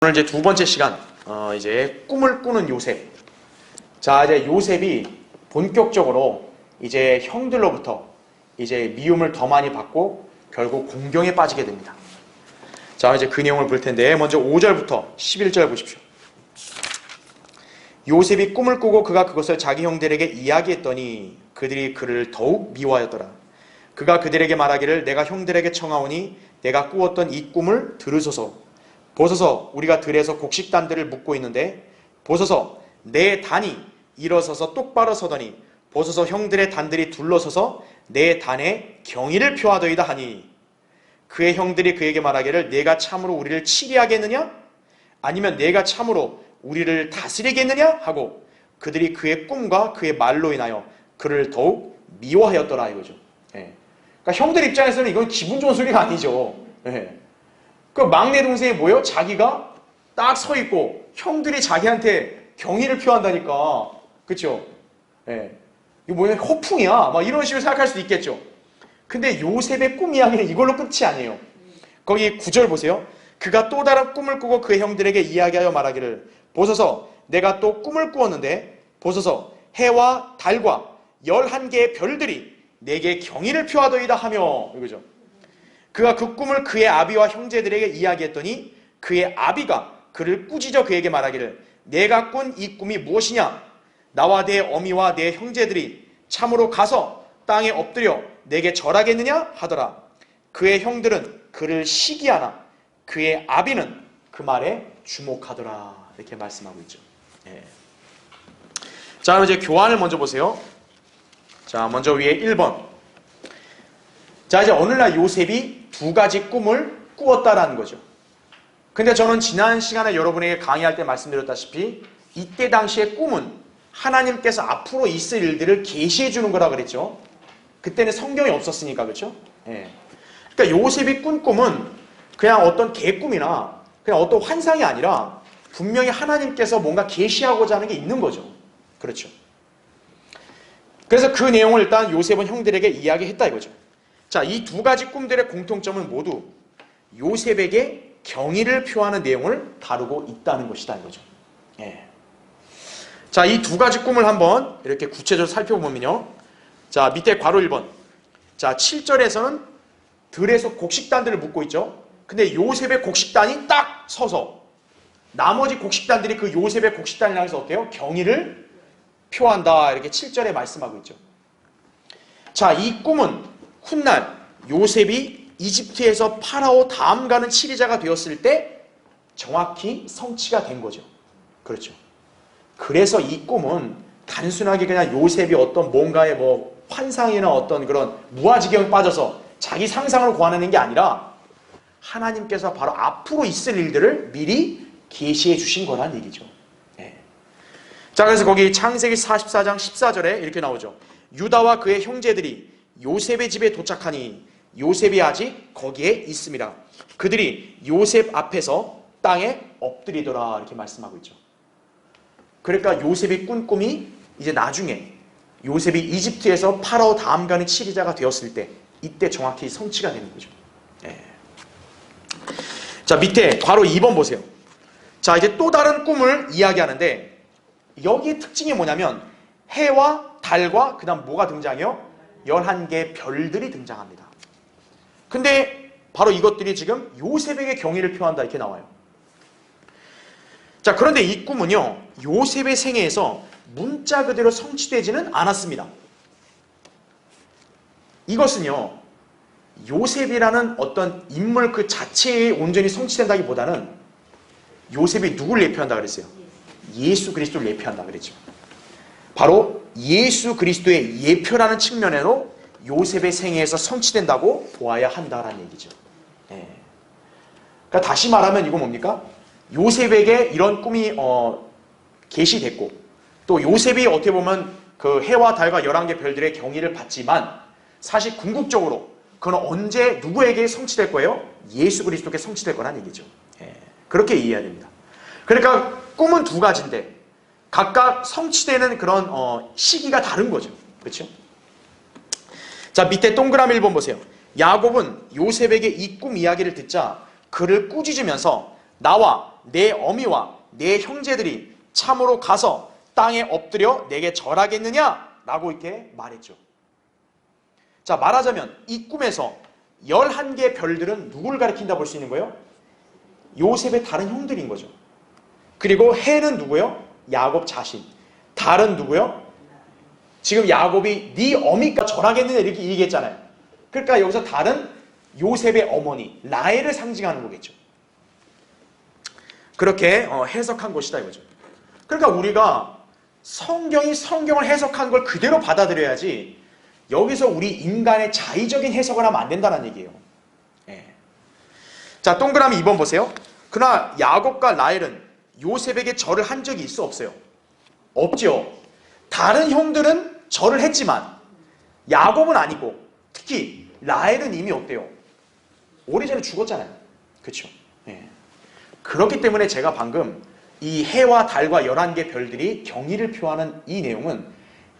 오늘 이제 두 번째 시간, 이제 꿈을 꾸는 요셉. 자, 이제 요셉이 본격적으로 이제 형들로부터 이제 미움을 더 많이 받고 결국 공경에 빠지게 됩니다. 자, 이제 그 내용을 볼 텐데, 먼저 5절부터 11절 보십시오. 요셉이 꿈을 꾸고 그가 그것을 자기 형들에게 이야기했더니 그들이 그를 더욱 미워하였더라. 그가 그들에게 말하기를 내가 형들에게 청하오니 내가 꾸었던 이 꿈을 들으소서. 보소서, 우리가 들에서 곡식단들을 묶고 있는데 보소서, 내 단이 일어서서 똑바로 서더니 보소서, 형들의 단들이 둘러서서 내 단에 경의를 표하더이다 하니 그의 형들이 그에게 말하기를 내가 참으로 우리를 치리하겠느냐? 아니면 내가 참으로 우리를 다스리겠느냐? 하고 그들이 그의 꿈과 그의 말로 인하여 그를 더욱 미워하였더라 이거죠. 예. 그러니까 형들 입장에서는 이건 기분 좋은 소리가 아니죠. 예. 그 막내 동생이 뭐예요? 자기가 딱 서 있고 형들이 자기한테 경의를 표한다니까. 그쵸? 예. 이거 뭐냐? 허풍이야. 막 이런 식으로 생각할 수도 있겠죠. 근데 요셉의 꿈 이야기는 이걸로 끝이 아니에요. 거기 9절 보세요. 그가 또 다른 꿈을 꾸고 그의 형들에게 이야기하여 말하기를 보소서, 내가 또 꿈을 꾸었는데 보소서, 해와 달과 11개의 별들이 내게 경의를 표하더이다 하며 이거죠. 그가 그 꿈을 그의 아비와 형제들에게 이야기했더니 그의 아비가 그를 꾸짖어 그에게 말하기를 내가 꾼 이 꿈이 무엇이냐? 나와 내 어미와 내 형제들이 참으로 가서 땅에 엎드려 내게 절하겠느냐? 하더라. 그의 형들은 그를 시기하나 그의 아비는 그 말에 주목하더라. 이렇게 말씀하고 있죠. 예. 자, 그럼 이제 교환을 먼저 보세요. 자, 먼저 위에 1번. 자, 이제 오늘날 요셉이 두 가지 꿈을 꾸었다라는 거죠. 근데 저는 지난 시간에 여러분에게 강의할 때 말씀드렸다시피 이때 당시의 꿈은 하나님께서 앞으로 있을 일들을 계시해 주는 거라 그랬죠. 그때는 성경이 없었으니까, 그렇죠? 예. 그러니까 요셉이 꾼 꿈은 그냥 어떤 개꿈이나 그냥 어떤 환상이 아니라 분명히 하나님께서 뭔가 계시하고자 하는 게 있는 거죠. 그렇죠. 그래서 그 내용을 일단 요셉은 형들에게 이야기했다 이거죠. 자, 이 두 가지 꿈들의 공통점은 모두 요셉에게 경의를 표하는 내용을 다루고 있다는 것이다 이거죠. 예. 자, 이 두 가지 꿈을 한번 이렇게 구체적으로 살펴보면요. 자, 밑에 괄호 1번. 자, 7절에서는 들에서 곡식단들을 묶고 있죠. 근데 요셉의 곡식단이 딱 서서 나머지 곡식단들이 그 요셉의 곡식단을 향해서 어때요? 경의를 표한다. 이렇게 7절에 말씀하고 있죠. 자, 이 꿈은 훗날 요셉이 이집트에서 파라오 다음 가는 치리자가 되었을 때 정확히 성취가 된 거죠. 그렇죠. 그래서 이 꿈은 단순하게 그냥 요셉이 어떤 뭔가의 뭐 환상이나 어떤 그런 무아지경에 빠져서 자기 상상으로 고안하는 게 아니라 하나님께서 바로 앞으로 있을 일들을 미리 계시해 주신 거란 얘기죠. 네. 자, 그래서 거기 창세기 44장 14절에 이렇게 나오죠. 유다와 그의 형제들이 요셉의 집에 도착하니 요셉이 아직 거기에 있습니다. 그들이 요셉 앞에서 땅에 엎드리더라 이렇게 말씀하고 있죠. 그러니까 요셉이 꾼 꿈이 이제 나중에 요셉이 이집트에서 파라오 다음 가는 치리자가 되었을 때 이때 정확히 성취가 되는 거죠. 네. 자, 밑에 괄호 2번 보세요. 자, 이제 또 다른 꿈을 이야기하는데 여기의 특징이 뭐냐면 해와 달과 그 다음 뭐가 등장해요? 11개의 별들이 등장합니다. 근데 바로 이것들이 지금 요셉에게 경의를 표한다 이렇게 나와요. 자, 그런데 이 꿈은요 요셉의 생애에서 문자 그대로 성취되지는 않았습니다. 이것은요 요셉이라는 어떤 인물 그 자체에 온전히 성취된다기보다는 요셉이 누구를 예표한다 그랬어요? 예수 그리스도를 예표한다 그랬죠. 바로 예수 그리스도의 예표라는 측면에도 요셉의 생애에서 성취된다고 보아야 한다라는 얘기죠. 예. 그러니까 다시 말하면 이거 뭡니까? 요셉에게 이런 꿈이 계시됐고 또 요셉이 어떻게 보면 그 해와 달과 11개 별들의 경의를 받지만 사실 궁극적으로 그건 언제 누구에게 성취될 거예요? 예수 그리스도께 성취될 거란 얘기죠. 예. 그렇게 이해해야 됩니다. 그러니까 꿈은 두 가지인데 각각 성취되는 그런 시기가 다른 거죠. 그렇죠? 자, 밑에 동그라미 1번 보세요. 야곱은 요셉에게 이 꿈 이야기를 듣자 그를 꾸짖으면서 나와 내 어미와 내 형제들이 참으로 가서 땅에 엎드려 내게 절하겠느냐? 라고 이렇게 말했죠. 자, 말하자면 이 꿈에서 11개의 별들은 누구를 가리킨다 볼 수 있는 거예요? 요셉의 다른 형들인 거죠. 그리고 해는 누구요? 야곱 자신. 달은 누구요? 지금 야곱이 네 어미가 절하겠느냐 이렇게 얘기했잖아요. 그러니까 여기서 달은 요셉의 어머니 라헬을 상징하는 거겠죠. 그렇게 해석한 것이다 이거죠. 그러니까 우리가 성경이 성경을 해석한 걸 그대로 받아들여야지 여기서 우리 인간의 자의적인 해석을 하면 안 된다는 얘기예요. 예. 자, 동그라미 2번 보세요. 그러나 야곱과 라헬은 요셉에게 절을 한 적이 있어 없어요? 없죠. 다른 형들은 절을 했지만 야곱은 아니고 특히 라헬은 이미 어때요? 오래전에 죽었잖아요. 그렇죠? 예. 그렇기 때문에 제가 방금 이 해와 달과 11개 별들이 경의를 표하는 이 내용은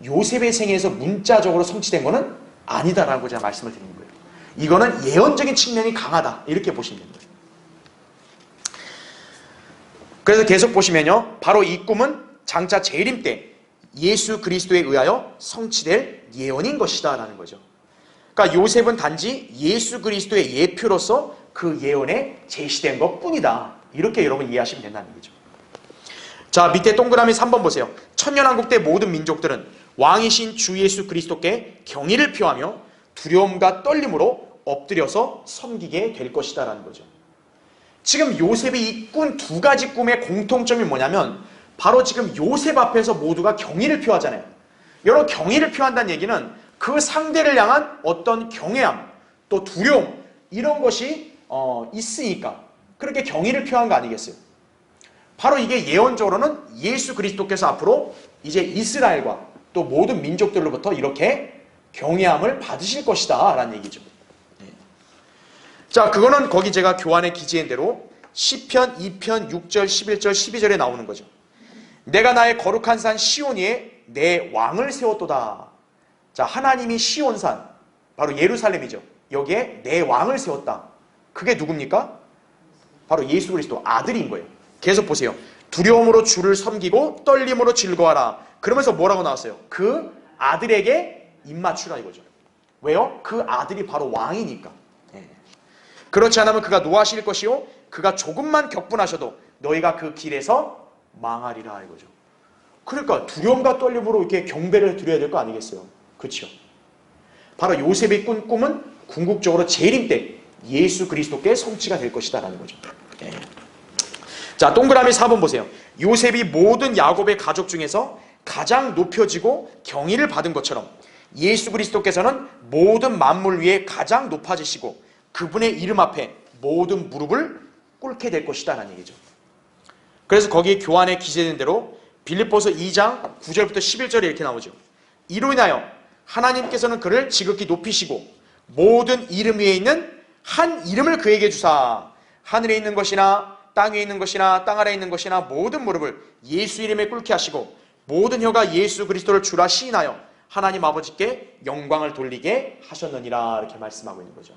요셉의 생애에서 문자적으로 성취된 것은 아니다라고 제가 말씀을 드리는 거예요. 이거는 예언적인 측면이 강하다 이렇게 보시면 됩니다. 그래서 계속 보시면요, 바로 이 꿈은 장차 재림 때 예수 그리스도에 의하여 성취될 예언인 것이다 라는 거죠. 그러니까 요셉은 단지 예수 그리스도의 예표로서 그 예언에 제시된 것뿐이다, 이렇게 여러분 이해하시면 된다는 얘기죠. 자, 밑에 동그라미 3번 보세요. 천년왕국 때 모든 민족들은 왕이신 주 예수 그리스도께 경의를 표하며 두려움과 떨림으로 엎드려서 섬기게 될 것이다 라는 거죠. 지금 요셉이 이 꾼 두 가지 꿈의 공통점이 뭐냐면 바로 지금 요셉 앞에서 모두가 경의를 표하잖아요. 여러분, 경의를 표한다는 얘기는 그 상대를 향한 어떤 경외함 또 두려움 이런 것이 있으니까 그렇게 경의를 표한 거 아니겠어요? 바로 이게 예언적으로는 예수 그리스도께서 앞으로 이제 이스라엘과 또 모든 민족들로부터 이렇게 경외함을 받으실 것이다 라는 얘기죠. 자, 그거는 거기 제가 교환에 기재한 대로 시편 2편 6절 11절 12절에 나오는 거죠. 내가 나의 거룩한 산 시온위에 내 왕을 세웠도다. 자, 하나님이 시온산 바로 예루살렘이죠. 여기에 내 왕을 세웠다. 그게 누굽니까? 바로 예수 그리스도 아들인 거예요. 계속 보세요. 두려움으로 주를 섬기고 떨림으로 즐거워하라. 그러면서 뭐라고 나왔어요? 그 아들에게 입맞추라 이거죠. 왜요? 그 아들이 바로 왕이니까. 그렇지 않으면 그가 노하실 것이요 그가 조금만 격분하셔도 너희가 그 길에서 망하리라 이거죠. 그러니까 두려움과 떨림으로 이렇게 경배를 드려야 될 거 아니겠어요? 그렇죠? 바로 요셉의 꾼 꿈은 궁극적으로 재림 때 예수 그리스도께 성취가 될 것이다 라는 거죠. 자, 동그라미 4번 보세요. 요셉이 모든 야곱의 가족 중에서 가장 높여지고 경의를 받은 것처럼 예수 그리스도께서는 모든 만물 위에 가장 높아지시고 그분의 이름 앞에 모든 무릎을 꿇게 될 것이다 라는 얘기죠. 그래서 거기 교환에 기재된 대로 빌립보서 2장 9절부터 11절에 이렇게 나오죠. 이로 인하여 하나님께서는 그를 지극히 높이시고 모든 이름 위에 있는 한 이름을 그에게 주사 하늘에 있는 것이나 땅 위에 있는 것이나 땅 아래에 있는 것이나 모든 무릎을 예수 이름에 꿇게 하시고 모든 혀가 예수 그리스도를 주라 시인하여 하나님 아버지께 영광을 돌리게 하셨느니라 이렇게 말씀하고 있는 거죠.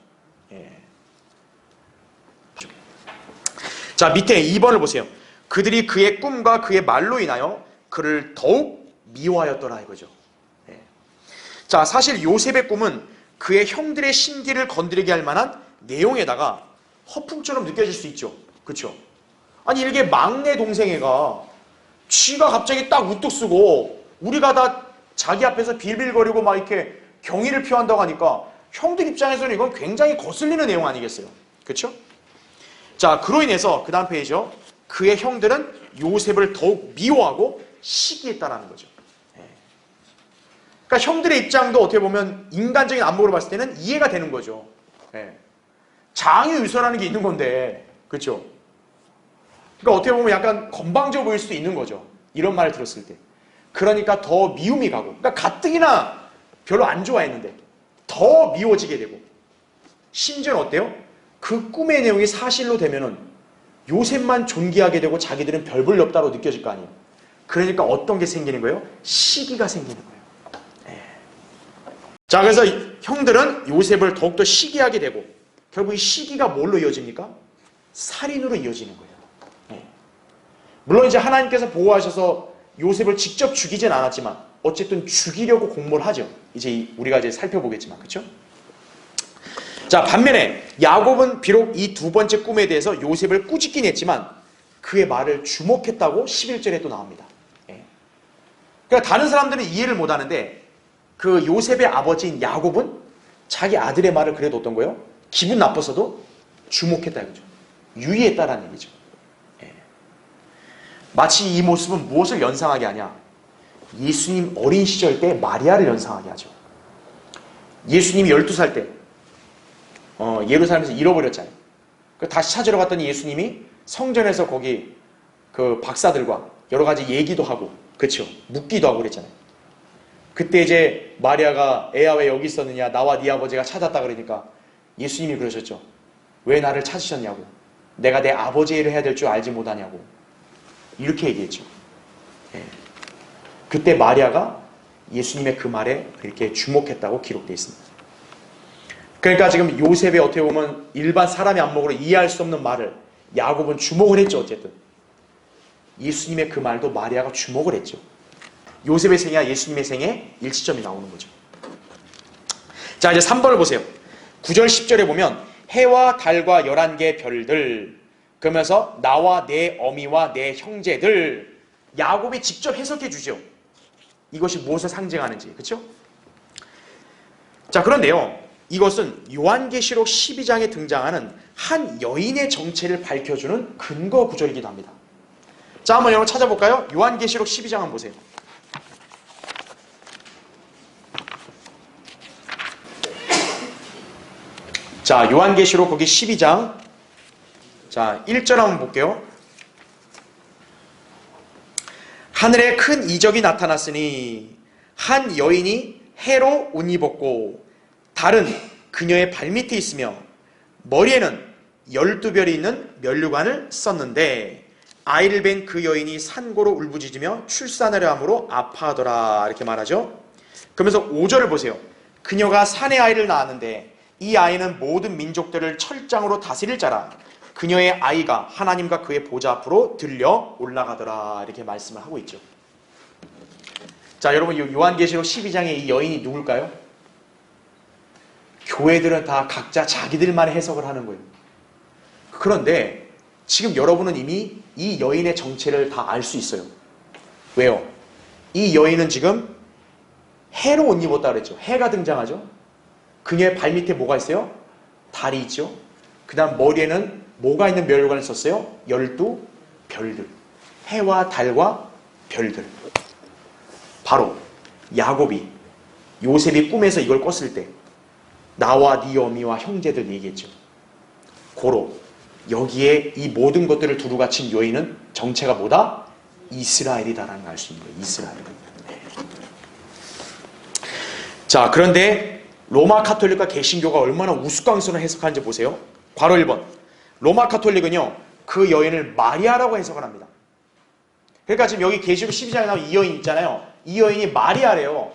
자, 밑에 2번을 보세요. 그들이 그의 꿈과 그의 말로 인하여 그를 더욱 미워하였더라 이거죠. 자, 사실 요셉의 꿈은 그의 형들의 심기를 건드리게 할 만한 내용에다가 허풍처럼 느껴질 수 있죠. 그렇죠? 아니, 이게 막내 동생애가 쥐가 갑자기 딱 우뚝 쓰고 우리가 다 자기 앞에서 빌빌거리고 막 이렇게 경의를 표한다고 하니까 형들 입장에서는 이건 굉장히 거슬리는 내용 아니겠어요? 그렇죠? 자, 그로 인해서 그 다음 페이지죠. 그의 형들은 요셉을 더욱 미워하고 시기했다라는 거죠. 그러니까 형들의 입장도 어떻게 보면 인간적인 안목으로 봤을 때는 이해가 되는 거죠. 장유유서라는 게 있는 건데, 그렇죠? 그러니까 어떻게 보면 약간 건방져 보일 수도 있는 거죠. 이런 말을 들었을 때. 그러니까 더 미움이 가고, 그러니까 가뜩이나 별로 안 좋아했는데 더 미워지게 되고, 심지어는 어때요? 그 꿈의 내용이 사실로 되면은 요셉만 존귀하게 되고 자기들은 별 볼 일 없다고 느껴질 거 아니에요. 그러니까 어떤 게 생기는 거예요? 시기가 생기는 거예요. 자, 그래서 형들은 요셉을 더욱더 시기하게 되고 결국 이 시기가 뭘로 이어집니까? 살인으로 이어지는 거예요. 물론 이제 하나님께서 보호하셔서 요셉을 직접 죽이진 않았지만 어쨌든 죽이려고 공모를 하죠. 이제 우리가 이제 살펴보겠지만, 그렇죠? 자, 반면에 야곱은 비록 이 두 번째 꿈에 대해서 요셉을 꾸짖긴 했지만 그의 말을 주목했다고 11절에 또 나옵니다. 예. 그러니까 다른 사람들은 이해를 못하는데 그 요셉의 아버지인 야곱은 자기 아들의 말을 그래도 어떤 거예요? 기분 나빴어도 주목했다 이거죠. 유의했다라는 얘기죠. 예. 마치 이 모습은 무엇을 연상하게 하냐? 예수님 어린 시절 때 마리아를 연상하게 하죠. 예수님이 12살 때 예루살렘에서 잃어버렸잖아요. 다시 찾으러 갔더니 예수님이 성전에서 거기 그 박사들과 여러 가지 얘기도 하고, 그렇죠? 묻기도 하고 그랬잖아요. 그때 이제 마리아가 애야 왜 여기 있었느냐, 나와 네 아버지가 찾았다 그러니까 예수님이 그러셨죠. 왜 나를 찾으셨냐고, 내가 내 아버지의 일을 해야 될 줄 알지 못하냐고, 이렇게 얘기했죠. 예. 그때 마리아가 예수님의 그 말에 이렇게 주목했다고 기록되어 있습니다. 그러니까 지금 요셉의 어떻게 보면 일반 사람의 안목으로 이해할 수 없는 말을 야곱은 주목을 했죠. 어쨌든 예수님의 그 말도 마리아가 주목을 했죠. 요셉의 생애와 예수님의 생애 일치점이 나오는 거죠. 자, 이제 3번을 보세요. 9절 10절에 보면 해와 달과 11개의 별들, 그러면서 나와 내 어미와 내 형제들, 야곱이 직접 해석해 주죠. 이것이 무엇을 상징하는지. 그렇죠? 자, 그런데요, 이것은 요한계시록 12장에 등장하는 한 여인의 정체를 밝혀주는 근거 구절이기도 합니다. 자, 한번 여러분 찾아볼까요? 요한계시록 12장 한번 보세요. 자, 요한계시록 거기 12장, 자 1절 한번 볼게요. 하늘에 큰 이적이 나타났으니 한 여인이 해로 옷 입었고 달은 그녀의 발밑에 있으며 머리에는 12별이 있는 면류관을 썼는데 아이를 뵌 그 여인이 산고로 울부짖으며 출산하려 함으로 아파하더라, 이렇게 말하죠. 그러면서 5절을 보세요. 그녀가 산의 아이를 낳았는데 이 아이는 모든 민족들을 철장으로 다스릴 자라. 그녀의 아이가 하나님과 그의 보좌 앞으로 들려 올라가더라, 이렇게 말씀을 하고 있죠. 자, 여러분 요한계시록 12장의 이 여인이 누굴까요? 교회들은 다 각자 자기들만의 해석을 하는 거예요. 그런데 지금 여러분은 이미 이 여인의 정체를 다 알 수 있어요. 왜요? 이 여인은 지금 해로 옷 입었다 그랬죠. 해가 등장하죠. 그녀의 발밑에 뭐가 있어요? 달이 있죠. 그 다음 머리에는 뭐가 있는 면류관을 썼어요? 12별들. 해와 달과 별들. 바로 야곱이 요셉이 꿈에서 이걸 꿨을 때 나와 네 어미와 형제들 얘기했죠. 고로 여기에 이 모든 것들을 두루 갖춘 여인은 정체가 뭐다? 이스라엘이다라는 걸 알 수 있는 거예요. 이스라엘. 네. 자, 그런데 로마 카톨릭과 개신교가 얼마나 우스꽝스러운 해석하는지 보세요. 괄호 1번. 로마 카톨릭은요, 그 여인을 마리아라고 해석을 합니다. 그러니까 지금 여기 계시록 12장에 나온 이 여인 있잖아요. 이 여인이 마리아래요.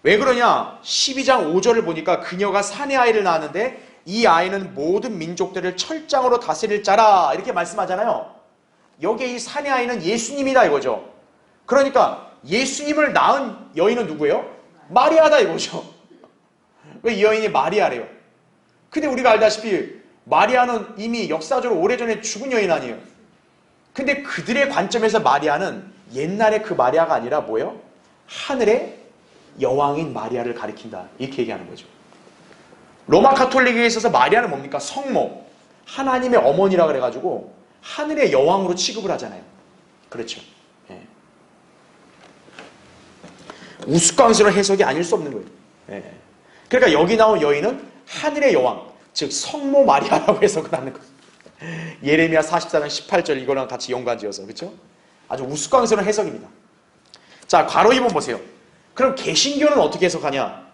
왜 그러냐? 12장 5절을 보니까 그녀가 산의 아이를 낳았는데 이 아이는 모든 민족들을 철장으로 다스릴 자라, 이렇게 말씀하잖아요. 여기에 이 산의 아이는 예수님이다 이거죠. 그러니까 예수님을 낳은 여인은 누구예요? 마리아다 이거죠. 왜 이 여인이 마리아래요? 근데 우리가 알다시피 마리아는 이미 역사적으로 오래전에 죽은 여인 아니에요. 근데 그들의 관점에서 마리아는 옛날에 그 마리아가 아니라 뭐예요? 하늘의 여왕인 마리아를 가리킨다, 이렇게 얘기하는 거죠. 로마 카톨릭에 있어서 마리아는 뭡니까? 성모, 하나님의 어머니라 그래가지고 하늘의 여왕으로 취급을 하잖아요. 그렇죠. 예. 우스꽝스러운 해석이 아닐 수 없는 거예요. 예. 그러니까 여기 나온 여인은 하늘의 여왕, 즉 성모 마리아라고 해석을 하는 거예요. 예레미야 44장 18절 이거랑 같이 연관지어서, 그렇죠? 아주 우스꽝스러운 해석입니다. 자, 괄호 2번 보세요. 그럼 개신교는 어떻게 해석하냐?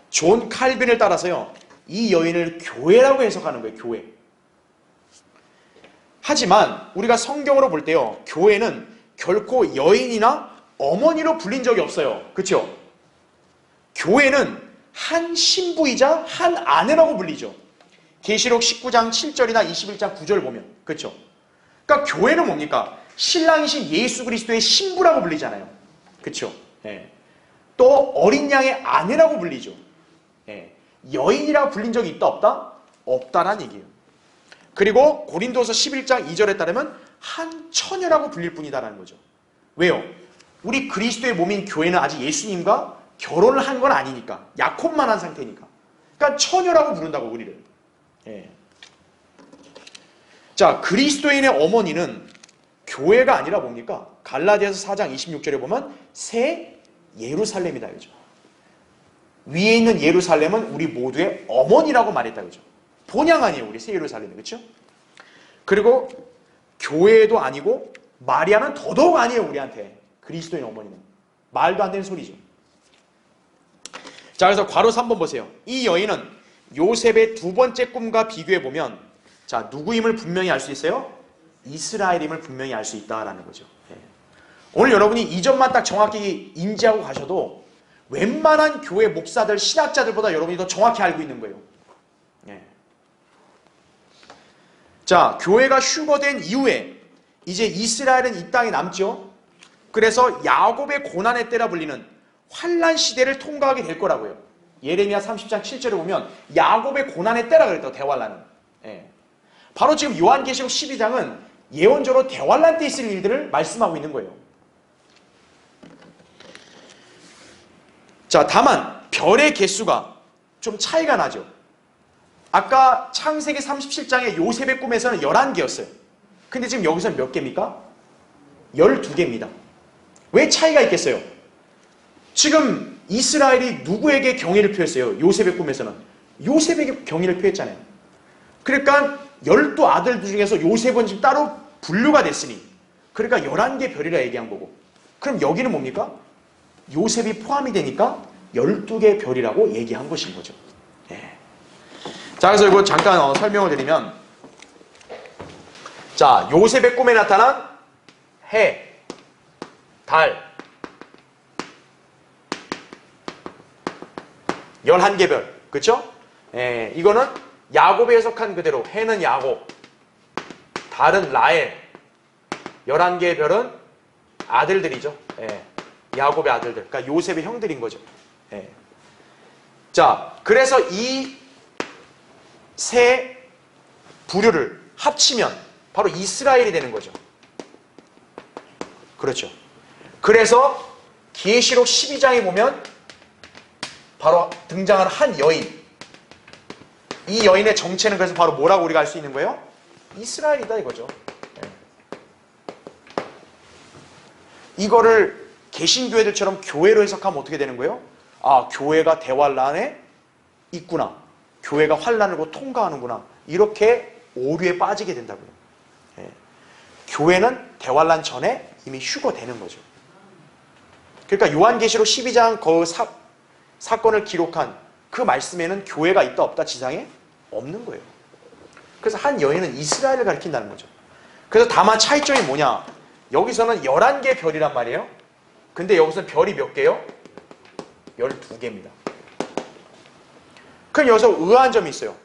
존 칼빈을 따라서요, 이 여인을 교회라고 해석하는 거예요. 교회. 하지만 우리가 성경으로 볼 때요, 교회는 결코 여인이나 어머니로 불린 적이 없어요. 그렇죠? 교회는 한 신부이자 한 아내라고 불리죠. 계시록 19장 7절이나 21장 9절 보면. 그렇죠? 그러니까 교회는 뭡니까? 신랑이신 예수 그리스도의 신부라고 불리잖아요. 그렇죠? 예. 또 어린 양의 아내라고 불리죠. 예. 여인이라고 불린 적이 있다 없다? 없다란 얘기예요. 그리고 고린도서 11장 2절에 따르면 한 처녀라고 불릴 뿐이다라는 거죠. 왜요? 우리 그리스도의 몸인 교회는 아직 예수님과 결혼을 한 건 아니니까. 약혼만 한 상태니까. 그러니까 처녀라고 부른다고 우리를. 예. 자, 그리스도인의 어머니는 교회가 아니라 뭡니까? 갈라디아서 4장 26절에 보면 새 예루살렘이다 그죠. 위에 있는 예루살렘은 우리 모두의 어머니라고 말했다 그죠. 본향 아니에요 우리 새 예루살렘이. 그렇죠? 그리고 교회도 아니고 마리아는 더더욱 아니에요 우리한테. 그리스도인 어머니는 말도 안 되는 소리죠. 자, 그래서 괄호 3번 보세요. 이 여인은 요셉의 두 번째 꿈과 비교해 보면 자, 누구임을 분명히 알 수 있어요? 이스라엘임을 분명히 알 수 있다라는 거죠. 예. 오늘 여러분이 이 점만 딱 정확히 인지하고 가셔도 웬만한 교회 목사들, 신학자들보다 여러분이 더 정확히 알고 있는 거예요. 예. 자, 교회가 휴거된 이후에 이제 이스라엘은 이 땅에 남죠. 그래서 야곱의 고난의 때라 불리는 환란 시대를 통과하게 될 거라고요. 예레미야 30장 7절에 보면 야곱의 고난의 때라 그랬다고. 대환란은. 예. 바로 지금 요한계시록 12장은 예언적으로 대환란 때 있을 일들을 말씀하고 있는 거예요. 자, 다만 별의 개수가 좀 차이가 나죠. 아까 창세기 37장의 요셉의 꿈에서는 11개였어요. 근데 지금 여기서는 몇 개입니까? 12개입니다. 왜 차이가 있겠어요? 지금 이스라엘이 누구에게 경의를 표했어요? 요셉의 꿈에서는. 요셉에게 경의를 표했잖아요. 그러니까 12아들 중에서 요셉은 지금 따로 분류가 됐으니 그러니까 11개 별이라 얘기한 거고. 그럼 여기는 뭡니까? 요셉이 포함이 되니까 12개 별이라고 얘기한 것인 거죠. 예. 자, 그래서 이거 잠깐 설명을 드리면 자, 요셉의 꿈에 나타난 해, 달 11개 별. 그렇죠? 예, 이거는 야곱에 해석한 그대로 해는 야곱, 달은 라헬, 11개의 별은 아들들이죠. 예, 야곱의 아들들. 그러니까 요셉의 형들인 거죠. 예. 자, 그래서 이 세 부류를 합치면 바로 이스라엘이 되는 거죠. 그렇죠. 그래서 계시록 12장에 보면 바로 등장하는 한 여인. 이 여인의 정체는 그래서 바로 뭐라고 우리가 알 수 있는 거예요? 이스라엘이다 이거죠. 네. 이거를 개신교회들처럼 교회로 해석하면 어떻게 되는 거예요? 아, 교회가 대환란에 있구나. 교회가 환란을 곧 통과하는구나. 이렇게 오류에 빠지게 된다고요. 네. 교회는 대환란 전에 이미 휴거되는 거죠. 그러니까 요한계시록 12장 그 사건을 기록한 그 말씀에는 교회가 있다 없다 지상에 없는 거예요. 그래서 한 여인은 이스라엘을 가리킨다는 거죠. 그래서 다만 차이점이 뭐냐? 여기서는 11개 별이란 말이에요. 근데 여기서는 별이 몇 개요? 12개입니다. 그럼 여기서 의아한 점이 있어요.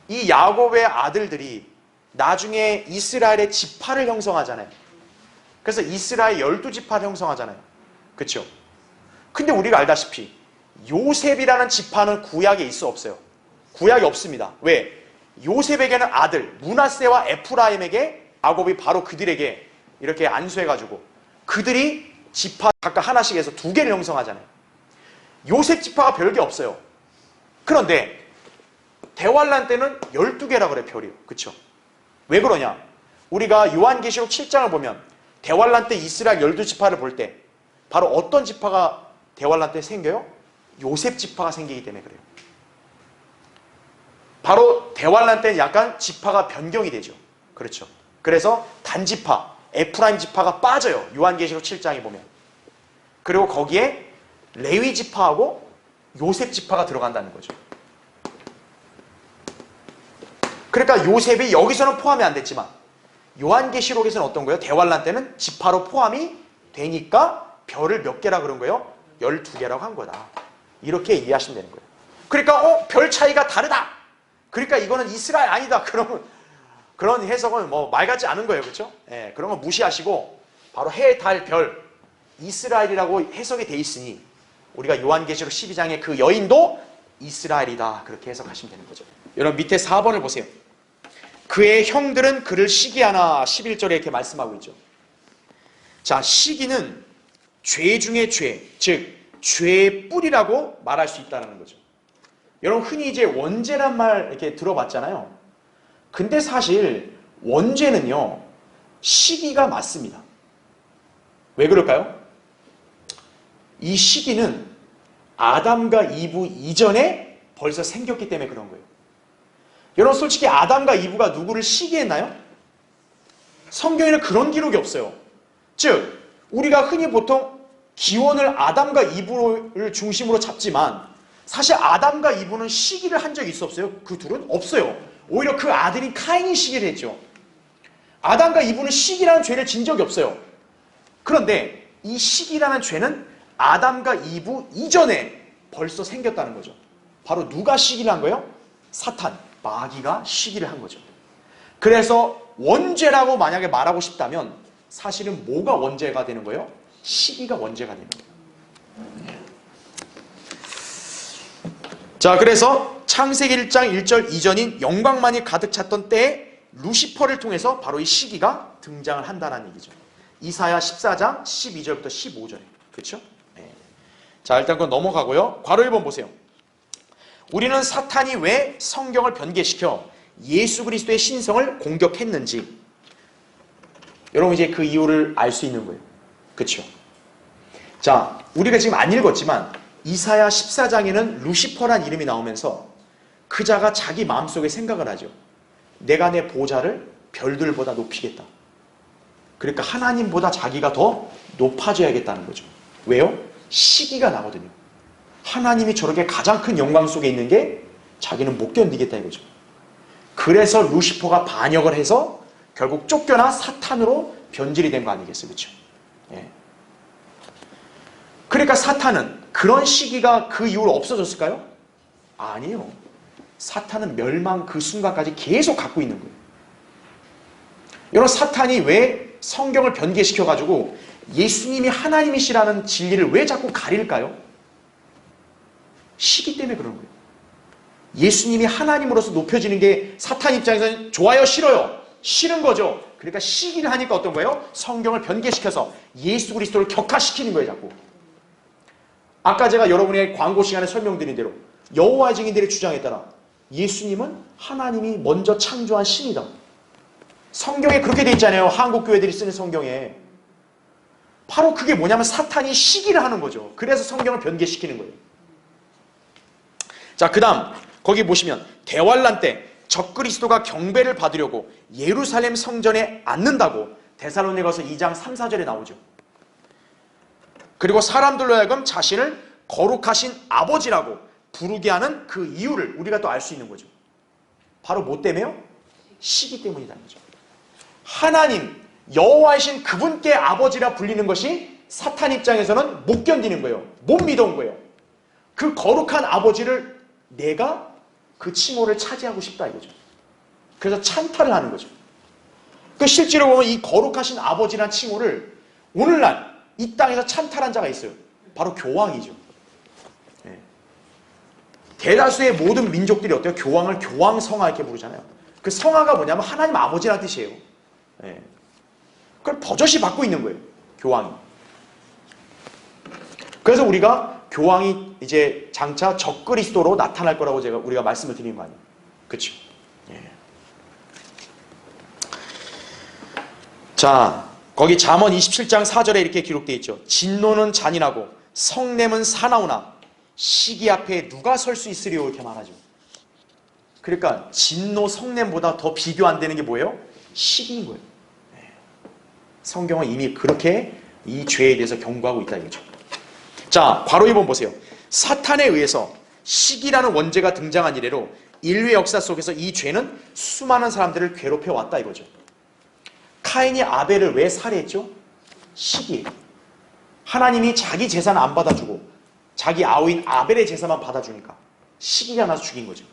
이 야곱의 아들들이 나중에 이스라엘의 지파를 형성하잖아요. 그래서 이스라엘 12지파를 형성하잖아요. 그렇죠? 근데 우리가 알다시피 요셉이라는 지파는 구약에 있어 없어요? 구약이 없습니다. 왜? 요셉에게는 아들 므낫세와 에프라임에게 야곱이 바로 그들에게 이렇게 안수해가지고 그들이 지파 각각 하나씩 해서 2개를 형성하잖아요. 요셉 지파가 별게 없어요. 그런데 대환란 때는 12개라 그래 별이요. 그쵸? 왜 그러냐? 우리가 요한계시록 7장을 보면 대환란 때 이스라엘 12지파를 볼 때 바로 어떤 지파가 대환란 때 생겨요? 요셉 지파가 생기기 때문에 그래요. 바로 대환란 때는 약간 지파가 변경이 되죠. 그렇죠. 그래서 단지파, 에프라임 지파가 빠져요. 요한계시록 7장에 보면. 그리고 거기에 레위 지파하고 요셉 지파가 들어간다는 거죠. 그러니까 요셉이 여기서는 포함이 안 됐지만 요한계시록에서는 어떤 거예요? 대환란 때는 지파로 포함이 되니까 별을 몇 개라 그런 거예요? 12개라고 한 거다. 이렇게 이해하시면 되는 거예요. 그러니까 별 차이가 다르다. 그러니까 이거는 이스라엘 아니다. 그러면 그런 해석은 뭐 말 같지 않은 거예요. 그렇죠? 예, 그런 거 무시하시고 바로 해, 달, 별, 이스라엘이라고 해석이 돼 있으니 우리가 요한계시록 12장의 그 여인도 이스라엘이다. 그렇게 해석하시면 되는 거죠. 여러분 밑에 4번을 보세요. 그의 형들은 그를 시기하나 11절에 이렇게 말씀하고 있죠. 자, 시기는 죄 중에 죄, 즉 죄의 뿌리라고 말할 수 있다는 거죠. 여러분 흔히 이제 원죄란 말 이렇게 들어봤잖아요. 근데 사실 원죄는요 시기가 맞습니다. 왜 그럴까요? 이 시기는 아담과 이브 이전에 벌써 생겼기 때문에 그런 거예요. 여러분 솔직히 아담과 이브가 누구를 시기했나요? 성경에는 그런 기록이 없어요. 즉 우리가 흔히 보통 기원을 아담과 이브를 중심으로 잡지만 사실 아담과 이브는 시기를 한 적이 없어요. 그 둘은 없어요. 오히려 그 아들인 카인이 시기를 했죠. 아담과 이브는 시기라는 죄를 진 적이 없어요. 그런데 이 시기라는 죄는 아담과 이브 이전에 벌써 생겼다는 거죠. 바로 누가 시기를 한 거예요? 사탄, 마귀가 시기를 한 거죠. 그래서 원죄라고 만약에 말하고 싶다면 사실은 뭐가 원죄가 되는 거예요? 시기가 원죄가 되는 거예요. 자, 그래서 창세기 1장 1절 이전인 영광만이 가득 찼던 때에 루시퍼를 통해서 바로 이 시기가 등장을 한다는 얘기죠. 이사야 14장 12절부터 15절에. 그렇죠? 네. 자, 일단 그건 넘어가고요. 괄호 1번 보세요. 우리는 사탄이 왜 성경을 변개시켜 예수 그리스도의 신성을 공격했는지 여러분 이제 그 이유를 알 수 있는 거예요. 그렇죠? 자, 우리가 지금 안 읽었지만 이사야 14장에는 루시퍼란 이름이 나오면서 그 자가 자기 마음속에 생각을 하죠. 내가 내 보좌를 별들보다 높이겠다. 그러니까 하나님보다 자기가 더 높아져야겠다는 거죠. 왜요? 시기가 나거든요. 하나님이 저렇게 가장 큰 영광 속에 있는 게 자기는 못 견디겠다 이거죠. 그래서 루시퍼가 반역을 해서 결국 쫓겨나 사탄으로 변질이 된 거 아니겠어요? 그렇죠? 예. 그러니까 사탄은 그런 시기가 그 이후로 없어졌을까요? 아니에요. 사탄은 멸망 그 순간까지 계속 갖고 있는 거예요. 여러분 사탄이 왜 성경을 변개시켜가지고 예수님이 하나님이시라는 진리를 왜 자꾸 가릴까요? 시기 때문에 그런 거예요. 예수님이 하나님으로서 높여지는 게 사탄 입장에서는 좋아요, 싫어요? 싫은 거죠. 그러니까 시기를 하니까 어떤 거예요? 성경을 변개시켜서 예수 그리스도를 격화시키는 거예요, 자꾸. 아까 제가 여러분의 광고 시간에 설명드린 대로 여호와의 증인들의 주장에 따라 예수님은 하나님이 먼저 창조한 신이다. 성경에 그렇게 돼 있잖아요. 한국 교회들이 쓰는 성경에. 바로 그게 뭐냐면 사탄이 시기를 하는 거죠. 그래서 성경을 변개시키는 거예요. 자, 그 다음 거기 보시면 대환란 때 적그리스도가 경배를 받으려고 예루살렘 성전에 앉는다고 데살로니가서 2장 3, 4절에 나오죠. 그리고 사람들로 하여금 자신을 거룩하신 아버지라고 부르게 하는 그 이유를 우리가 또 알 수 있는 거죠. 바로 뭐 때문에요? 시기 때문이라는 거죠. 하나님, 여호와이신 그분께 아버지라 불리는 것이 사탄 입장에서는 못 견디는 거예요. 못 믿어온 거예요. 그 거룩한 아버지를 내가 그 칭호를 차지하고 싶다 이거죠. 그래서 찬탈을 하는 거죠. 그 실제로 보면 이 거룩하신 아버지란 칭호를 오늘날 이 땅에서 찬탈한 자가 있어요. 바로 교황이죠. 예. 대다수의 모든 민족들이 어때요? 교황을 교황성하 이렇게 부르잖아요. 그 성하가 뭐냐면 하나님 아버지라는 뜻이에요. 예. 그걸 버젓이 받고 있는 거예요. 교황이. 그래서 우리가 교황이 이제 장차 적그리스도로 나타날 거라고 우리가 말씀을 드리는 거 아니에요. 그렇죠? 예. 자, 거기 잠언 27장 4절에 이렇게 기록되어 있죠. 진노는 잔인하고 성냄은 사나우나 시기 앞에 누가 설 수 있으리요 이렇게 말하죠. 그러니까 진노 성냄보다 더 비교 안 되는 게 뭐예요? 시기인 거예요. 네. 성경은 이미 그렇게 이 죄에 대해서 경고하고 있다 이거죠. 자, 괄호 2번 보세요. 사탄에 의해서 시기라는 원죄가 등장한 이래로 인류의 역사 속에서 이 죄는 수많은 사람들을 괴롭혀 왔다 이거죠. 카인이 아벨을 왜 살해했죠? 시기. 하나님이 자기 재산 안 받아주고 자기 아우인 아벨의 제사만 받아주니까 시기가 나서 죽인 거죠.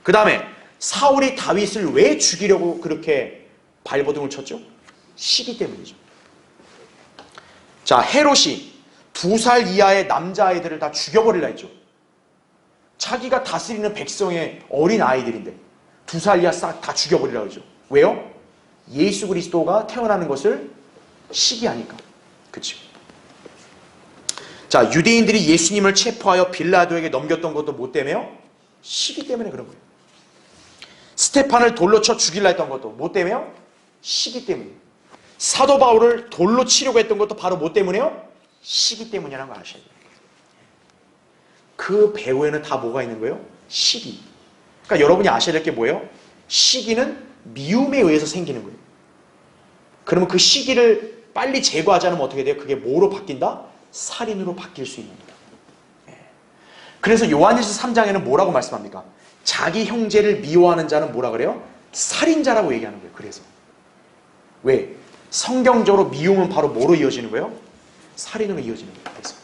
그 다음에 사울이 다윗을 왜 죽이려고 그렇게 발버둥을 쳤죠? 시기 때문이죠. 자, 헤롯이 2살 이하의 남자아이들을 다 죽여버리려 했죠. 자기가 다스리는 백성의 어린 아이들인데 2살 이하 싹 다 죽여버리려고 하죠. 왜요? 예수 그리스도가 태어나는 것을 시기하니까. 그렇죠. 자, 유대인들이 예수님을 체포하여 빌라도에게 넘겼던 것도 뭐 때문에요? 시기 때문에 그런 거예요. 스테판을 돌로 쳐 죽이려 했던 것도 뭐 때문에요? 시기 때문에. 사도 바울을 돌로 치려고 했던 것도 바로 뭐 때문에요? 시기 때문이라는 걸 아셔야 돼요. 그 배후에는 다 뭐가 있는 거예요? 시기. 그러니까 여러분이 아셔야 될 게 뭐예요? 시기는 미움에 의해서 생기는 거예요. 그러면 그 시기를 빨리 제거하지 않으면 어떻게 돼요? 그게 뭐로 바뀐다? 살인으로 바뀔 수 있는 거예요. 그래서 요한일서 3장에는 뭐라고 말씀합니까? 자기 형제를 미워하는 자는 뭐라 그래요? 살인자라고 얘기하는 거예요. 그래서 왜? 성경적으로 미움은 바로 뭐로 이어지는 거예요? 살인으로 이어지는 거예요. 그래서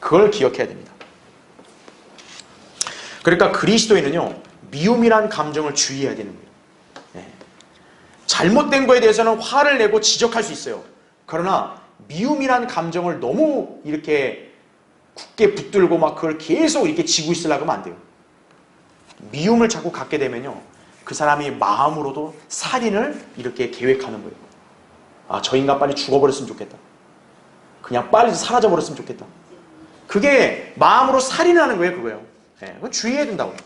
그걸 기억해야 됩니다. 그러니까 그리스도인은요, 미움이란 감정을 주의해야 되는 거예요. 잘못된 거에 대해서는 화를 내고 지적할 수 있어요. 그러나 미움이란 감정을 너무 이렇게 굳게 붙들고 막 그걸 계속 이렇게 지고 있으려고 하면 안 돼요. 미움을 자꾸 갖게 되면요, 그 사람이 마음으로도 살인을 이렇게 계획하는 거예요. 아, 저 인간 빨리 죽어버렸으면 좋겠다. 그냥 빨리 사라져버렸으면 좋겠다. 그게 마음으로 살인하는 거예요. 그거예요. 그건 주의해야 된다고요.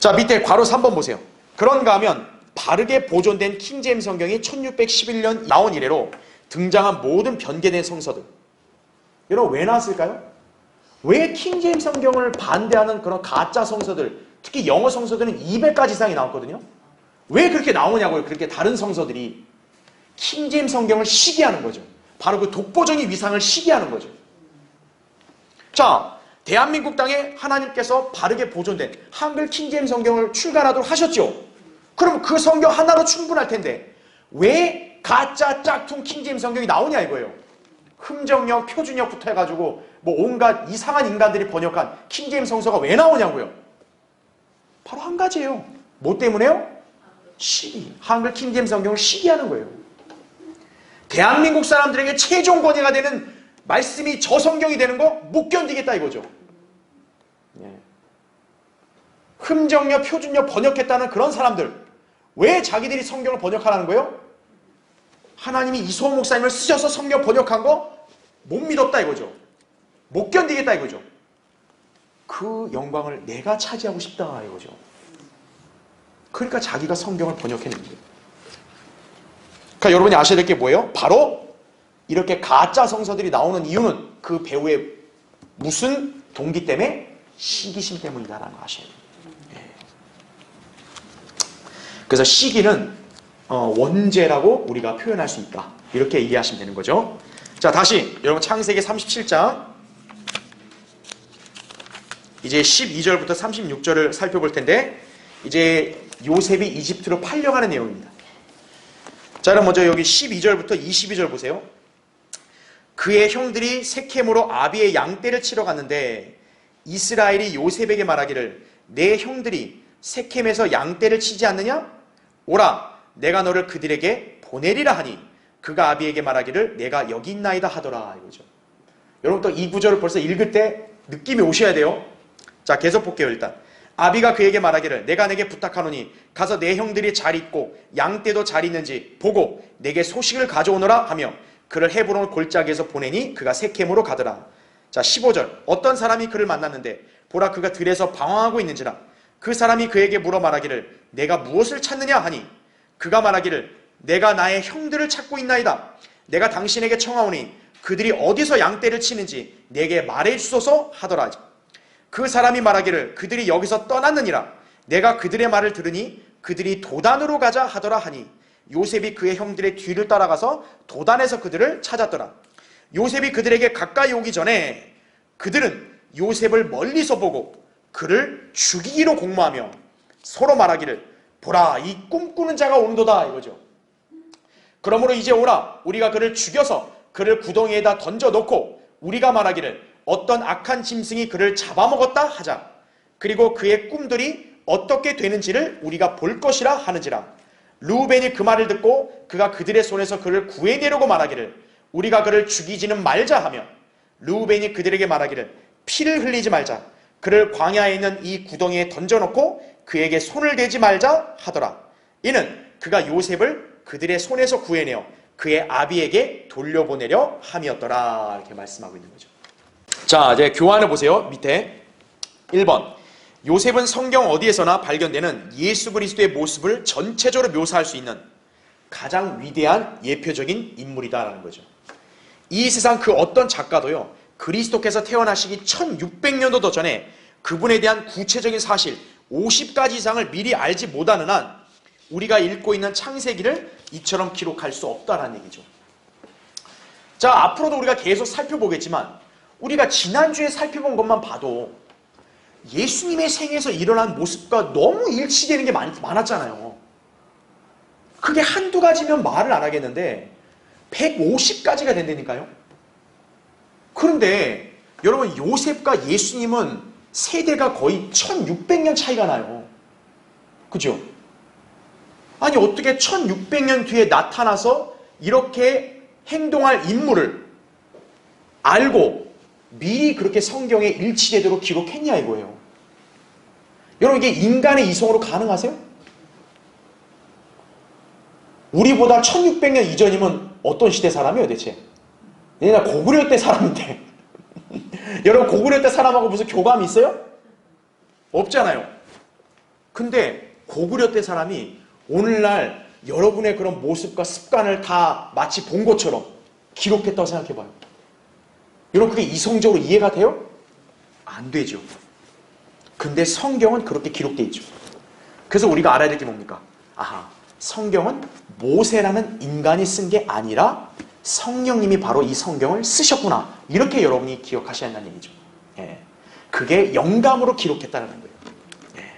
자, 밑에 괄호 3번 보세요. 그런가 하면 바르게 보존된 킹제임스 성경이 1611년 나온 이래로 등장한 모든 변개된 성서들, 여러분 왜 나왔을까요? 왜 킹제임스 성경을 반대하는 그런 가짜 성서들, 특히 영어 성서들은 200가지 이상이 나왔거든요. 왜 그렇게 나오냐고요. 그렇게 다른 성서들이 킹제임스 성경을 시기하는 거죠. 바로 그 독보적인 위상을 시기하는 거죠. 자, 대한민국 땅에 하나님께서 바르게 보존된 한글 킹제임스 성경을 출간하도록 하셨죠. 그럼 그 성경 하나로 충분할 텐데 왜 가짜 짝퉁 킹제임스 성경이 나오냐 이거예요. 흠정역, 표준역부터 해가지고 뭐 온갖 이상한 인간들이 번역한 킹제임스 성서가 왜 나오냐고요. 바로 한 가지예요. 뭐 때문에요? 시기. 한글 킹제임스 성경을 시기하는 거예요. 대한민국 사람들에게 최종 권위가 되는 말씀이 저 성경이 되는 거 못 견디겠다 이거죠. 흠정역, 표준역 번역했다는 그런 사람들, 왜 자기들이 성경을 번역하라는 거예요? 하나님이 이소호 목사님을 쓰셔서 성경 번역한 거 못 믿었다 이거죠. 못 견디겠다 이거죠. 그 영광을 내가 차지하고 싶다 이거죠. 그러니까 자기가 성경을 번역해낸 거예요. 그러니까 여러분이 아셔야 될 게 뭐예요? 바로 이렇게 가짜 성서들이 나오는 이유는 그 배우의 무슨 동기 때문에? 시기심 때문이다라는 거 아셔야 돼요. 그래서 시기는 원죄라고 우리가 표현할 수 있다. 이렇게 이해하시면 되는 거죠. 자, 다시 여러분 창세기 37장 이제 12절부터 36절을 살펴볼 텐데, 이제 요셉이 이집트로 팔려가는 내용입니다. 자, 그럼 먼저 여기 12절부터 22절 보세요. 그의 형들이 세켐으로 아비의 양떼를 치러 갔는데 이스라엘이 요셉에게 말하기를 내 형들이 세켐에서 양떼를 치지 않느냐? 오라, 내가 너를 그들에게 보내리라 하니 그가 아비에게 말하기를 내가 여기 있나이다 하더라 이거죠. 여러분 또 이 구절을 벌써 읽을 때 느낌이 오셔야 돼요. 자, 계속 볼게요. 일단 아비가 그에게 말하기를 내가 내게 부탁하노니 가서 내 형들이 잘 있고 양떼도 잘 있는지 보고 내게 소식을 가져오너라 하며 그를 헤브론 골짜기에서 보내니 그가 세켐으로 가더라. 자, 15절 어떤 사람이 그를 만났는데 보라 그가 들에서 방황하고 있는지라. 그 사람이 그에게 물어 말하기를 내가 무엇을 찾느냐 하니 그가 말하기를 내가 나의 형들을 찾고 있나이다. 내가 당신에게 청하오니 그들이 어디서 양떼를 치는지 내게 말해 주소서 하더라. 그 사람이 말하기를 그들이 여기서 떠났느니라. 내가 그들의 말을 들으니 그들이 도단으로 가자 하더라 하니 요셉이 그의 형들의 뒤를 따라가서 도단에서 그들을 찾았더라. 요셉이 그들에게 가까이 오기 전에 그들은 요셉을 멀리서 보고 그를 죽이기로 공모하며 서로 말하기를 보라 이 꿈꾸는 자가 온도다 이거죠. 그러므로 이제 오라 우리가 그를 죽여서 그를 구덩이에다 던져놓고 우리가 말하기를 어떤 악한 짐승이 그를 잡아먹었다 하자. 그리고 그의 꿈들이 어떻게 되는지를 우리가 볼 것이라 하는지라. 르우벤이 그 말을 듣고 그가 그들의 손에서 그를 구해내려고 말하기를 우리가 그를 죽이지는 말자 하며, 르우벤이 그들에게 말하기를 피를 흘리지 말자, 그를 광야에 있는 이 구덩이에 던져놓고 그에게 손을 대지 말자 하더라. 이는 그가 요셉을 그들의 손에서 구해내어 그의 아비에게 돌려보내려 함이었더라. 이렇게 말씀하고 있는 거죠. 자, 이제 교환을 보세요. 밑에 1번, 요셉은 성경 어디에서나 발견되는 예수 그리스도의 모습을 전체적으로 묘사할 수 있는 가장 위대한 예표적인 인물이다라는 거죠. 이 세상 그 어떤 작가도요, 그리스도께서 태어나시기 1600년도 더 전에 그분에 대한 구체적인 사실 50가지 이상을 미리 알지 못하는 한 우리가 읽고 있는 창세기를 이처럼 기록할 수 없다라는 얘기죠. 자, 앞으로도 우리가 계속 살펴보겠지만 우리가 지난주에 살펴본 것만 봐도 예수님의 생에서 일어난 모습과 너무 일치되는 게 많았잖아요. 그게 한두 가지면 말을 안 하겠는데 150가지가 된다니까요. 그런데 여러분, 요셉과 예수님은 세대가 거의 1600년 차이가 나요. 그죠? 아니, 어떻게 1600년 뒤에 나타나서 이렇게 행동할 인물을 알고 미리 그렇게 성경에 일치되도록 기록했냐 이거예요. 여러분, 이게 인간의 이성으로 가능하세요? 우리보다 1600년 이전이면 어떤 시대 사람이에요 대체? 얘네 고구려 때 사람인데 여러분, 고구려 때 사람하고 무슨 교감이 있어요? 없잖아요. 근데 고구려 때 사람이 오늘날 여러분의 그런 모습과 습관을 다 마치 본 것처럼 기록했다고 생각해봐요. 여러분, 그게 이성적으로 이해가 돼요? 안 되죠. 근데 성경은 그렇게 기록되어 있죠. 그래서 우리가 알아야 될 게 뭡니까? 아하, 성경은 모세라는 인간이 쓴 게 아니라 성령님이 바로 이 성경을 쓰셨구나. 이렇게 여러분이 기억하셔야 한다는 얘기죠. 예. 그게 영감으로 기록했다는 거예요. 예.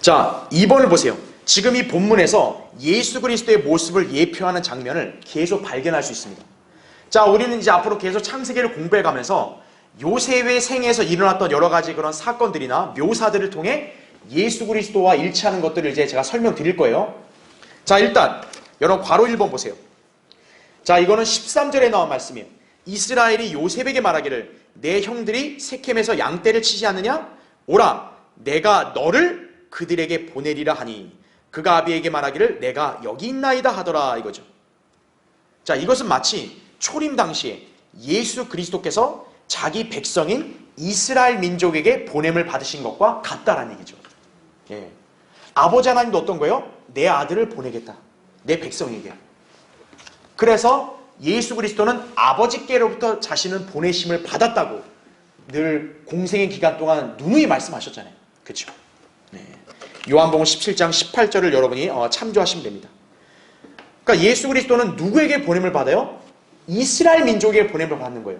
자, 2번을 보세요. 지금 이 본문에서 예수 그리스도의 모습을 예표하는 장면을 계속 발견할 수 있습니다. 자, 우리는 이제 앞으로 계속 창세기를 공부해 가면서 요셉의 생에서 일어났던 여러 가지 그런 사건들이나 묘사들을 통해 예수 그리스도와 일치하는 것들을 이제 제가 설명드릴 거예요. 자, 일단 여러분 괄호 1번 보세요. 자, 이거는 13절에 나온 말씀이에요. 이스라엘이 요셉에게 말하기를 내 형들이 세켐에서 양떼를 치지 않느냐? 오라, 내가 너를 그들에게 보내리라 하니 그가 아비에게 말하기를 내가 여기 있나이다 하더라 이거죠. 자, 이것은 마치 초림 당시에 예수 그리스도께서 자기 백성인 이스라엘 민족에게 보냄을 받으신 것과 같다라는 얘기죠. 예. 아버지 하나님도 어떤 거예요? 내 아들을 보내겠다. 내 백성에게. 그래서 예수 그리스도는 아버지께로부터 자신은 보내심을 받았다고 늘 공생의 기간 동안 누누이 말씀하셨잖아요. 그렇죠? 네. 요한복음 17장 18절을 여러분이 참조하시면 됩니다. 그러니까 예수 그리스도는 누구에게 보냄을 받아요? 이스라엘 민족에게 보냄을 받는 거예요.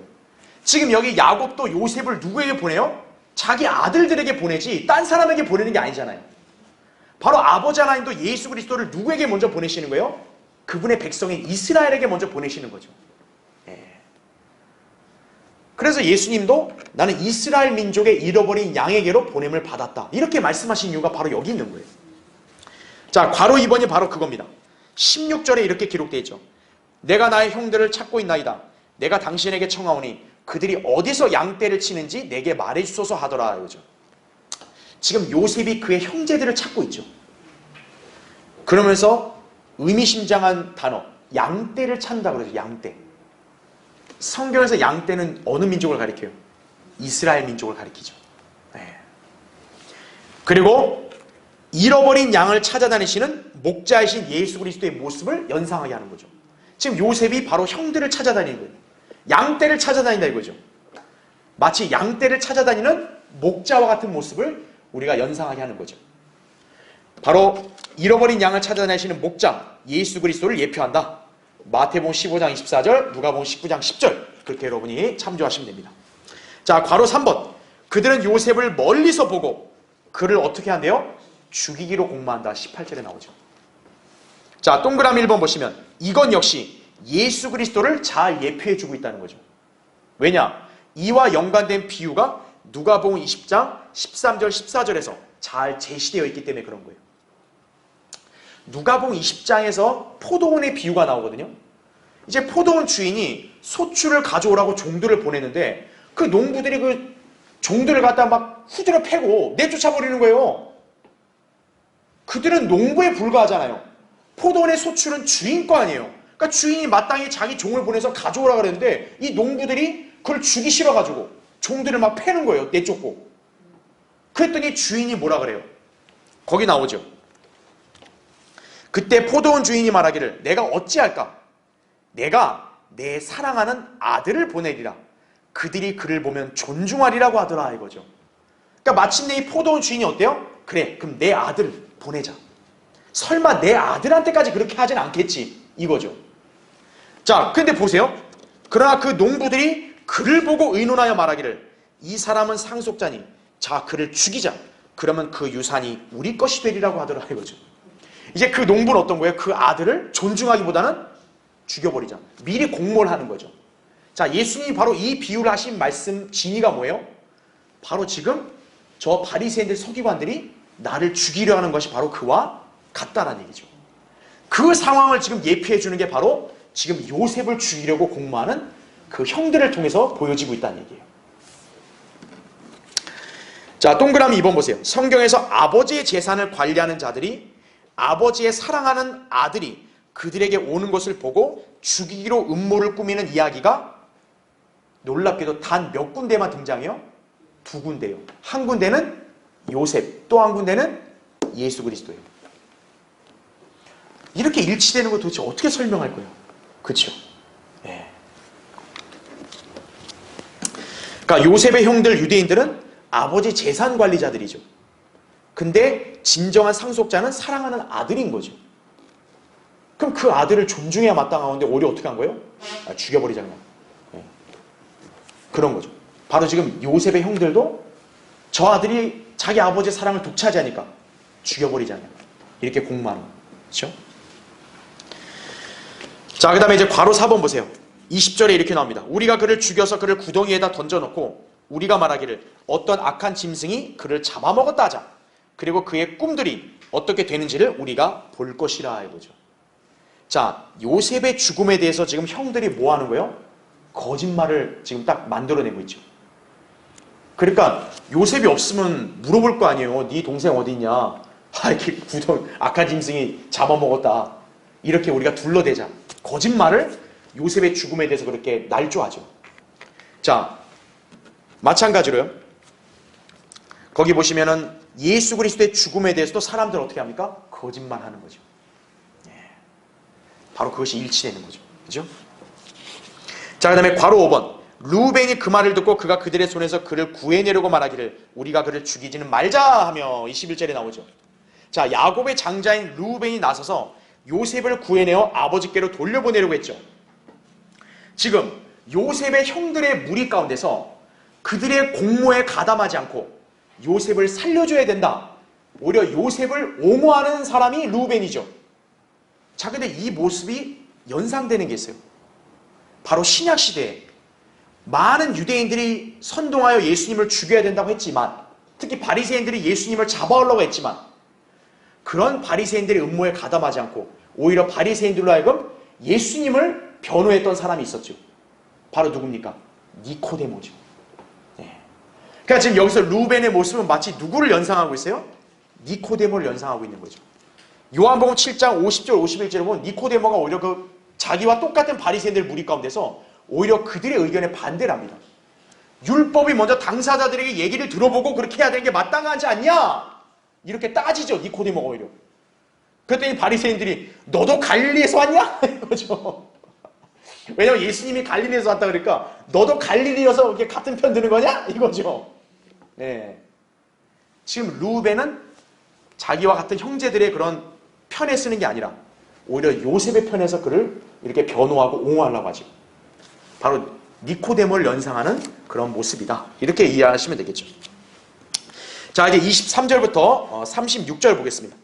지금 여기 야곱도 요셉을 누구에게 보내요? 자기 아들들에게 보내지 딴 사람에게 보내는 게 아니잖아요. 바로 아버지 하나님도 예수 그리스도를 누구에게 먼저 보내시는 거예요? 그분의 백성인 이스라엘에게 먼저 보내시는 거죠. 예. 그래서 예수님도 나는 이스라엘 민족의 잃어버린 양에게로 보냄을 받았다. 이렇게 말씀하신 이유가 바로 여기 있는 거예요. 자, 괄호 2번이 바로 그겁니다. 16절에 이렇게 기록되어 있죠. 내가 나의 형들을 찾고 있나이다. 내가 당신에게 청하오니 그들이 어디서 양떼를 치는지 내게 말해주소서 하더라 이거죠. 지금 요셉이 그의 형제들을 찾고 있죠. 그러면서 의미심장한 단어 양떼를 찾는다 그러죠. 양떼. 성경에서 양떼는 어느 민족을 가리켜요? 이스라엘 민족을 가리키죠. 네. 그리고 잃어버린 양을 찾아다니시는 목자이신 예수 그리스도의 모습을 연상하게 하는 거죠. 지금 요셉이 바로 형들을 찾아다니는 거예요. 양떼를 찾아다닌다 이거죠. 마치 양떼를 찾아다니는 목자와 같은 모습을 우리가 연상하게 하는 거죠. 바로 잃어버린 양을 찾아다니시는 목자 예수 그리스도를 예표한다. 마태복음 15장 24절, 누가복음 19장 10절 그렇게 여러분이 참조하시면 됩니다. 자, 괄호 3번. 그들은 요셉을 멀리서 보고 그를 어떻게 한대요? 죽이기로 공모한다. 18절에 나오죠. 자, 동그라미 1번 보시면 이건 역시 예수 그리스도를 잘 예표해주고 있다는 거죠. 왜냐? 이와 연관된 비유가 누가복음 20장 13절 14절에서 잘 제시되어 있기 때문에 그런 거예요. 누가복음 20장에서 포도원의 비유가 나오거든요. 이제 포도원 주인이 소출을 가져오라고 종들을 보내는데 그 농부들이 그 종들을 갖다 막 후드려 패고 내쫓아버리는 거예요. 그들은 농부에 불과하잖아요. 포도원의 소출은 주인 거 아니에요. 그러니까 주인이 마땅히 자기 종을 보내서 가져오라 그랬는데 이 농부들이 그걸 주기 싫어가지고 종들을 막 패는 거예요. 내쫓고. 그랬더니 주인이 뭐라 그래요? 거기 나오죠. 그때 포도원 주인이 말하기를 내가 어찌할까? 내가 내 사랑하는 아들을 보내리라. 그들이 그를 보면 존중하리라고 하더라 이거죠. 그러니까 마침내 이 포도원 주인이 어때요? 그래 그럼 내 아들 보내자. 설마 내 아들한테까지 그렇게 하진 않겠지 이거죠. 자 근데 보세요. 그러나 그 농부들이 그를 보고 의논하여 말하기를 이 사람은 상속자니 자 그를 죽이자. 그러면 그 유산이 우리 것이 되리라고 하더라 이거죠. 이제 그 농부는 어떤 거예요? 그 아들을 존중하기보다는 죽여버리자. 미리 공모를 하는 거죠. 자, 예수님이 바로 이 비유를 하신 말씀 진의가 뭐예요? 바로 지금 저 바리새인들 서기관들이 나를 죽이려 하는 것이 바로 그와 같다라는 얘기죠. 그 상황을 지금 예표해 주는 게 바로 지금 요셉을 죽이려고 공모하는 그 형들을 통해서 보여지고 있다는 얘기예요. 자, 동그라미 2번 보세요. 성경에서 아버지의 재산을 관리하는 자들이 아버지의 사랑하는 아들이 그들에게 오는 것을 보고 죽이기로 음모를 꾸미는 이야기가 놀랍게도 단 몇 군데만 등장해요? 2군데요. 한 군데는 요셉, 또 한 군데는 예수 그리스도예요. 이렇게 일치되는 거 도대체 어떻게 설명할 거예요? 그렇죠? 예. 그러니까 요셉의 형들 유대인들은 아버지 재산 관리자들이죠. 근데 진정한 상속자는 사랑하는 아들인 거죠. 그럼 그 아들을 존중해야 마땅하는데 오히려 어떻게 한 거예요? 죽여버리자는 거예요. 네. 그런 거죠. 바로 지금 요셉의 형들도 저 아들이 자기 아버지의 사랑을 독차지하니까 죽여버리자는 거예요. 이렇게 공모하는 거예요. 그렇죠? 자, 그 다음에 이제 괄호 4번 보세요. 20절에 이렇게 나옵니다. 우리가 그를 죽여서 그를 구덩이에다 던져놓고 우리가 말하기를 어떤 악한 짐승이 그를 잡아먹었다 하자. 그리고 그의 꿈들이 어떻게 되는지를 우리가 볼 것이라 이거죠. 자, 요셉의 죽음에 대해서 지금 형들이 뭐 하는 거예요? 거짓말을 지금 딱 만들어내고 있죠. 그러니까 요셉이 없으면 물어볼 거 아니에요. 네 동생 어디 있냐? 이렇게 악한 짐승이 잡아먹었다. 이렇게 우리가 둘러대자. 거짓말을 요셉의 죽음에 대해서 그렇게 날조하죠. 자, 마찬가지로요. 거기 보시면은 예수 그리스도의 죽음에 대해서도 사람들은 어떻게 합니까? 거짓말하는 거죠. 바로 그것이 일치되는 거죠. 그죠? 자, 그 다음에 괄호 5번. 루벤이 그 말을 듣고 그가 그들의 손에서 그를 구해내려고 말하기를 우리가 그를 죽이지는 말자 하며 21절에 나오죠. 자, 야곱의 장자인 루벤이 나서서 요셉을 구해내어 아버지께로 돌려보내려고 했죠. 지금 요셉의 형들의 무리 가운데서 그들의 공모에 가담하지 않고 요셉을 살려줘야 된다. 오히려 요셉을 옹호하는 사람이 루벤이죠. 자, 근데 이 모습이 연상되는 게 있어요. 바로 신약시대에 많은 유대인들이 선동하여 예수님을 죽여야 된다고 했지만, 특히 바리새인들이 예수님을 잡아오려고 했지만, 그런 바리새인들의 음모에 가담하지 않고 오히려 바리새인들로 하여금 예수님을 변호했던 사람이 있었죠. 바로 누굽니까? 니코데모죠. 네. 그러니까 지금 여기서 루벤의 모습은 마치 누구를 연상하고 있어요? 니코데모를 연상하고 있는 거죠. 요한복음 7장 50절 51절에 보면 니코데모가 오히려 그 자기와 똑같은 바리새인들 무리 가운데서 오히려 그들의 의견에 반대를 합니다. 율법이 먼저 당사자들에게 얘기를 들어보고 그렇게 해야 되는 게 마땅하지 않냐? 이렇게 따지죠. 니코데모가 오히려. 그랬더니 바리새인들이 너도 갈릴리에서 왔냐? 이거죠. 왜냐면 예수님이 갈릴리에서 왔다 그러니까 너도 갈릴리여서 이렇게 같은 편 드는 거냐? 이거죠. 네. 지금 루벤은 자기와 같은 형제들의 그런 편에 쓰는 게 아니라 오히려 요셉의 편에서 그를 이렇게 변호하고 옹호하려고 하죠. 바로 니코데모를 연상하는 그런 모습이다. 이렇게 이해하시면 되겠죠. 자, 이제 23절부터 36절 보겠습니다.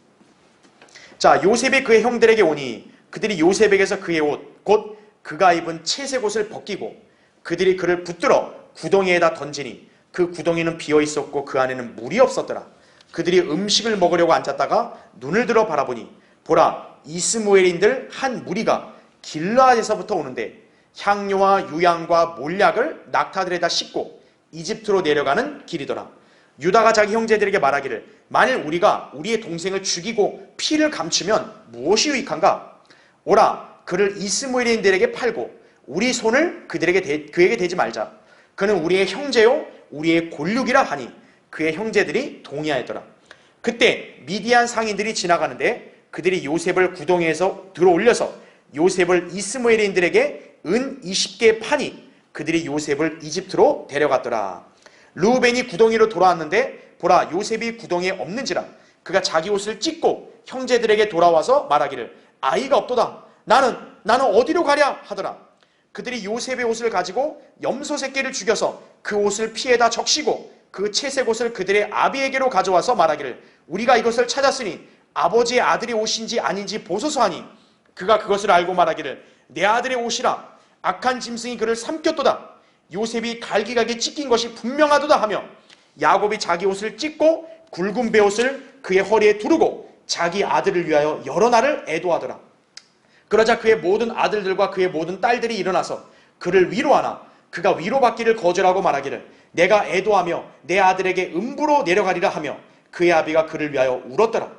자, 요셉이 그의 형들에게 오니 그들이 요셉에게서 그의 옷, 곧 그가 입은 채색 옷을 벗기고 그들이 그를 붙들어 구덩이에다 던지니 그 구덩이는 비어 있었고 그 안에는 물이 없었더라. 그들이 음식을 먹으려고 앉았다가 눈을 들어 바라보니 보라, 이스마엘인들 한 무리가 길르앗에서부터 오는데 향료와 유향과 몰약을 낙타들에다 싣고 이집트로 내려가는 길이더라. 유다가 자기 형제들에게 말하기를 만일 우리가 우리의 동생을 죽이고 피를 감추면 무엇이 유익한가? 오라, 그를 이스마엘인들에게 팔고 우리 손을 그에게 대지 말자. 그는 우리의 형제요 우리의 골육이라 하니 그의 형제들이 동의하였더라. 그때 미디안 상인들이 지나가는데 그들이 요셉을 구덩이에서 들어올려서 요셉을 이스마엘인들에게 은 20개 파니 그들이 요셉을 이집트로 데려갔더라. 르우벤이 구덩이로 돌아왔는데 보라, 요셉이 구덩이에 없는지라. 그가 자기 옷을 찢고 형제들에게 돌아와서 말하기를 아이가 없도다. 나는 어디로 가랴 하더라. 그들이 요셉의 옷을 가지고 염소 새끼를 죽여서 그 옷을 피에다 적시고 그 채색 옷을 그들의 아비에게로 가져와서 말하기를 우리가 이것을 찾았으니 아버지의 아들의 옷인지 아닌지 보소서 하니 그가 그것을 알고 말하기를 내 아들의 옷이라. 악한 짐승이 그를 삼켰도다. 요셉이 갈기갈기 찢긴 것이 분명하도다 하며 야곱이 자기 옷을 찢고 굵은 베옷을 그의 허리에 두르고 자기 아들을 위하여 여러 날을 애도하더라. 그러자 그의 모든 아들들과 그의 모든 딸들이 일어나서 그를 위로하나 그가 위로받기를 거절하고 말하기를 내가 애도하며 내 아들에게 음부로 내려가리라 하며 그의 아비가 그를 위하여 울었더라.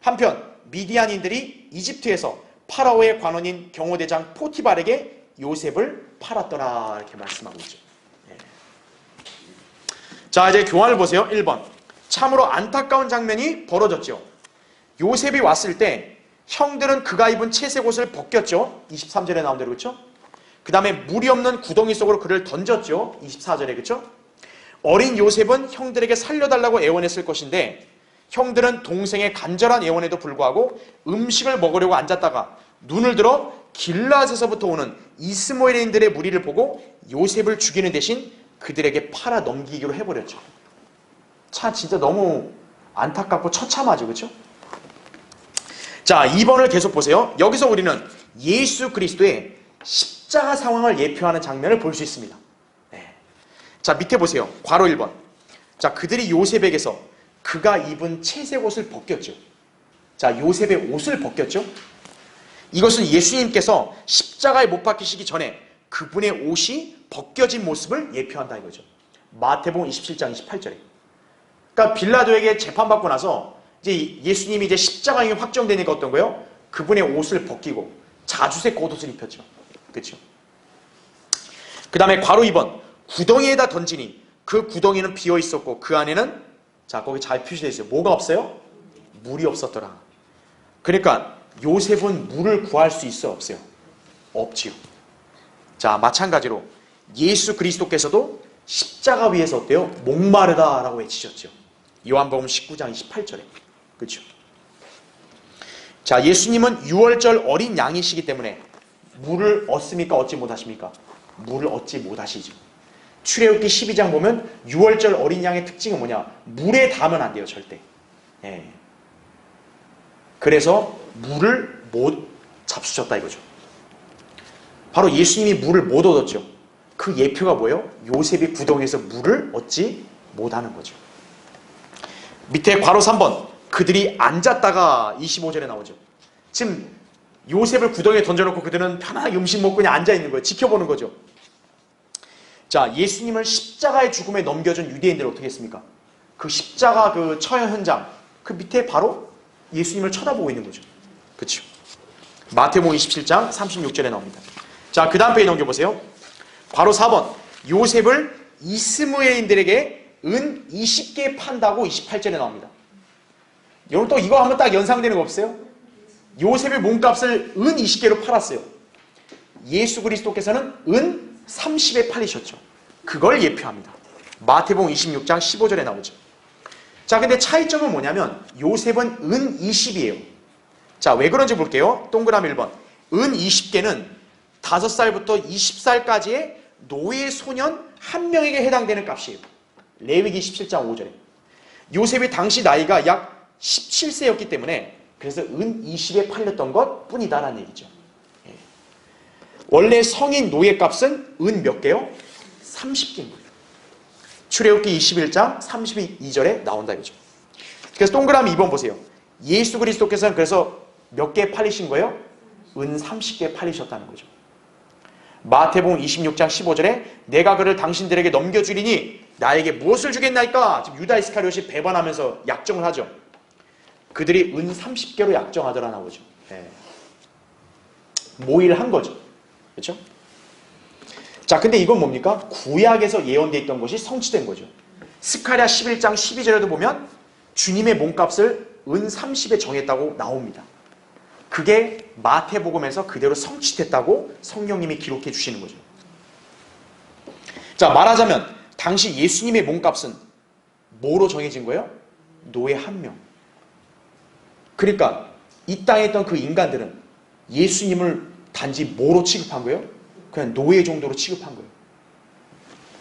한편 미디안인들이 이집트에서 파라오의 관원인 경호대장 포티발에게 요셉을 팔았더라. 이렇게 말씀하고 있죠. 자, 이제 교환을 보세요. 1번. 참으로 안타까운 장면이 벌어졌죠. 요셉이 왔을 때 형들은 그가 입은 채색 옷을 벗겼죠. 23절에 나온 대로, 그렇죠? 그 다음에 물이 없는 구덩이 속으로 그를 던졌죠. 24절에, 그렇죠? 어린 요셉은 형들에게 살려달라고 애원했을 것인데 형들은 동생의 간절한 애원에도 불구하고 음식을 먹으려고 앉았다가 눈을 들어 길르앗에서부터 오는 이스마엘인들의 무리를 보고 요셉을 죽이는 대신 그들에게 팔아 넘기기로 해버렸죠. 참 진짜 너무 안타깝고 처참하죠, 그렇죠? 자, 2번을 계속 보세요. 여기서 우리는 예수 그리스도의 십자가 상황을 예표하는 장면을 볼 수 있습니다. 네. 자, 밑에 보세요. 괄호 1번. 자, 그들이 요셉에게서 그가 입은 채색 옷을 벗겼죠. 자, 요셉의 옷을 벗겼죠. 이것은 예수님께서 십자가에 못 박히시기 전에 그분의 옷이 벗겨진 모습을 예표한다 이거죠. 마태복음 27장 28절에. 그러니까 빌라도에게 재판받고 나서 이제 예수님이 이제 십자가형이 확정되니까 어떤 거예요? 그분의 옷을 벗기고 자주색 겉옷을 입혔죠. 그렇죠? 그 다음에 괄호 2번. 구덩이에다 던지니 그 구덩이는 비어 있었고 그 안에는 자, 거기 잘 표시되어 있어요. 뭐가 없어요? 물이 없었더라. 그러니까 요셉은 물을 구할 수 있어요? 없어요? 없지요. 자, 마찬가지로 예수 그리스도께서도 십자가 위에서 어때요? 목마르다라고 외치셨죠. 요한복음 19장 28절에. 그렇죠? 자, 예수님은 6월절 어린 양이시기 때문에 물을 얻습니까? 얻지 못하십니까? 물을 얻지 못하시죠. 출애굽기 12장 보면 6월절 어린 양의 특징은 뭐냐? 물에 닿으면 안 돼요, 절대. 예. 그래서 물을 못 잡수셨다 이거죠. 바로 예수님이 물을 못 얻었죠. 그 예표가 뭐예요? 요셉이 구덩이에서 물을 얻지 못하는 거죠. 밑에 괄호 3번. 그들이 앉았다가 25절에 나오죠. 지금 요셉을 구덩이에 던져놓고 그들은 편안하게 음식 먹고 그냥 앉아있는 거예요. 지켜보는 거죠. 자, 예수님을 십자가의 죽음에 넘겨준 유대인들 어떻게 했습니까? 그 십자가 그 처형 현장 그 밑에 바로 예수님을 쳐다보고 있는 거죠. 그렇죠? 마태복음 27장 36절에 나옵니다. 자, 그 다음 페이지 넘겨보세요. 괄호 4번. 요셉을 이스마엘인들에게 은 20개 판다고 28절에 나옵니다. 여러분 또 이거 하면 딱 연상되는 거 없어요? 요셉의 몸값을 은 20개로 팔았어요. 예수 그리스도께서는 은 30에 팔리셨죠. 그걸 예표합니다. 마태복음 26장 15절에 나오죠. 자, 근데 차이점은 뭐냐면 요셉은 은 20이에요. 자, 왜 그런지 볼게요. 동그라미 1번. 은 20개는 5살부터 20살까지의 노예 소년 한 명에게 해당되는 값이에요. 레위기 17장 5절에. 요셉이 당시 나이가 약 17세였기 때문에 그래서 은 20에 팔렸던 것 뿐이다라는 얘기죠. 예. 원래 성인 노예 값은 은 몇 개요? 30개인 거예요. 출애굽기 21장 32절에 나온다 이거죠. 그래서 동그라미 2번 보세요. 예수 그리스도께서는 그래서 몇 개 팔리신 거예요? 은 30개 팔리셨다는 거죠. 마태복음 26장 15절에 내가 그를 당신들에게 넘겨주리니 나에게 무엇을 주겠나이까? 지금 유다 이스카리ot이 배반하면서 약정을 하죠. 그들이 은 30개로 약정하더라 나오죠. 모의를 거죠. 그렇죠? 자, 근데 이건 뭡니까? 구약에서 예언되어 있던 것이 성취된 거죠. 스가랴 11장 12절에도 보면 주님의 몸값을 은 30에 정했다고 나옵니다. 그게 마태복음에서 그대로 성취됐다고 성령님이 기록해 주시는 거죠. 자, 말하자면 당시 예수님의 몸값은 뭐로 정해진 거예요? 노예 한 명. 그러니까 이 땅에 있던 그 인간들은 예수님을 단지 뭐로 취급한 거예요? 그냥 노예 정도로 취급한 거예요.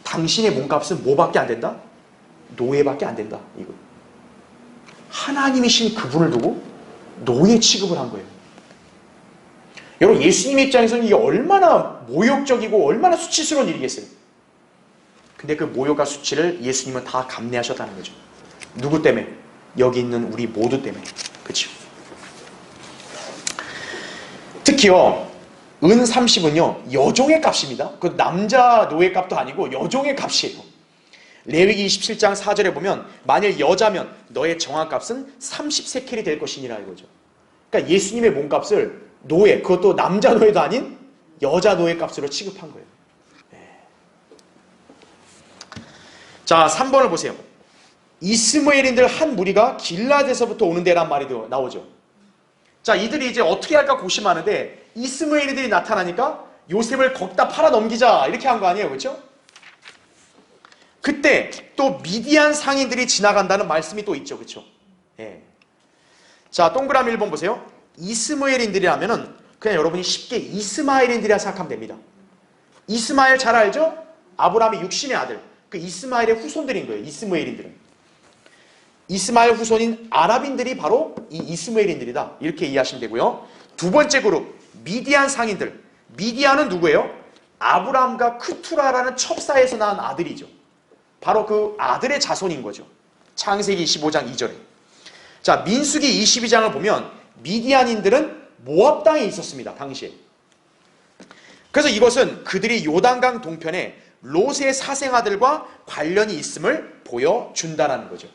당신의 몸값은 뭐밖에 안 된다? 노예밖에 안 된다. 이거. 하나님이신 그분을 두고 노예 취급을 한 거예요. 여러분, 예수님 입장에서는 이게 얼마나 모욕적이고 얼마나 수치스러운 일이겠어요. 근데 그 모욕과 수치를 예수님은 다 감내하셨다는 거죠. 누구 때문에? 여기 있는 우리 모두 때문에. 그렇죠? 특히요, 은 30은요 여종의 값입니다. 그 남자 노예 값도 아니고 여종의 값이에요. 레위기 27장 4절에 보면 만일 여자면 너의 정한값은 30세켈이 될 것이니라 이거죠. 그러니까 예수님의 몸값을 노예, 그것도 남자 노예도 아닌 여자 노예 값으로 취급한 거예요. 자, 3번을 보세요. 이스마엘인들 한 무리가 길라앗에서부터 오는 데란 말이 나오죠. 자, 이들이 이제 어떻게 할까 고심하는데 이스마엘인들이 나타나니까 요셉을 거기다 팔아 넘기자 이렇게 한 거 아니에요, 그렇죠? 그때 또 미디안 상인들이 지나간다는 말씀이 또 있죠, 그렇죠? 예. 자, 동그라미 1번 보세요. 이스마엘인들이라면은 그냥 여러분이 쉽게 이스마엘인들이라 생각하면 됩니다. 이스마엘 잘 알죠? 아브라함의 육신의 아들. 그 이스마엘의 후손들인 거예요. 이스마엘인들은. 이스마엘 후손인 아랍인들이 바로 이 이스마엘인들이다. 이렇게 이해하시면 되고요. 두 번째 그룹 미디안 상인들. 미디안은 누구예요? 아브라함과 크투라라는 첩사에서 낳은 아들이죠. 바로 그 아들의 자손인 거죠. 창세기 25장 2절에. 자, 민수기 22장을 보면 미디안인들은 모압 땅에 있었습니다. 당시에. 그래서 이것은 그들이 요단강 동편에 롯의 사생아들과 관련이 있음을 보여준다는 거죠.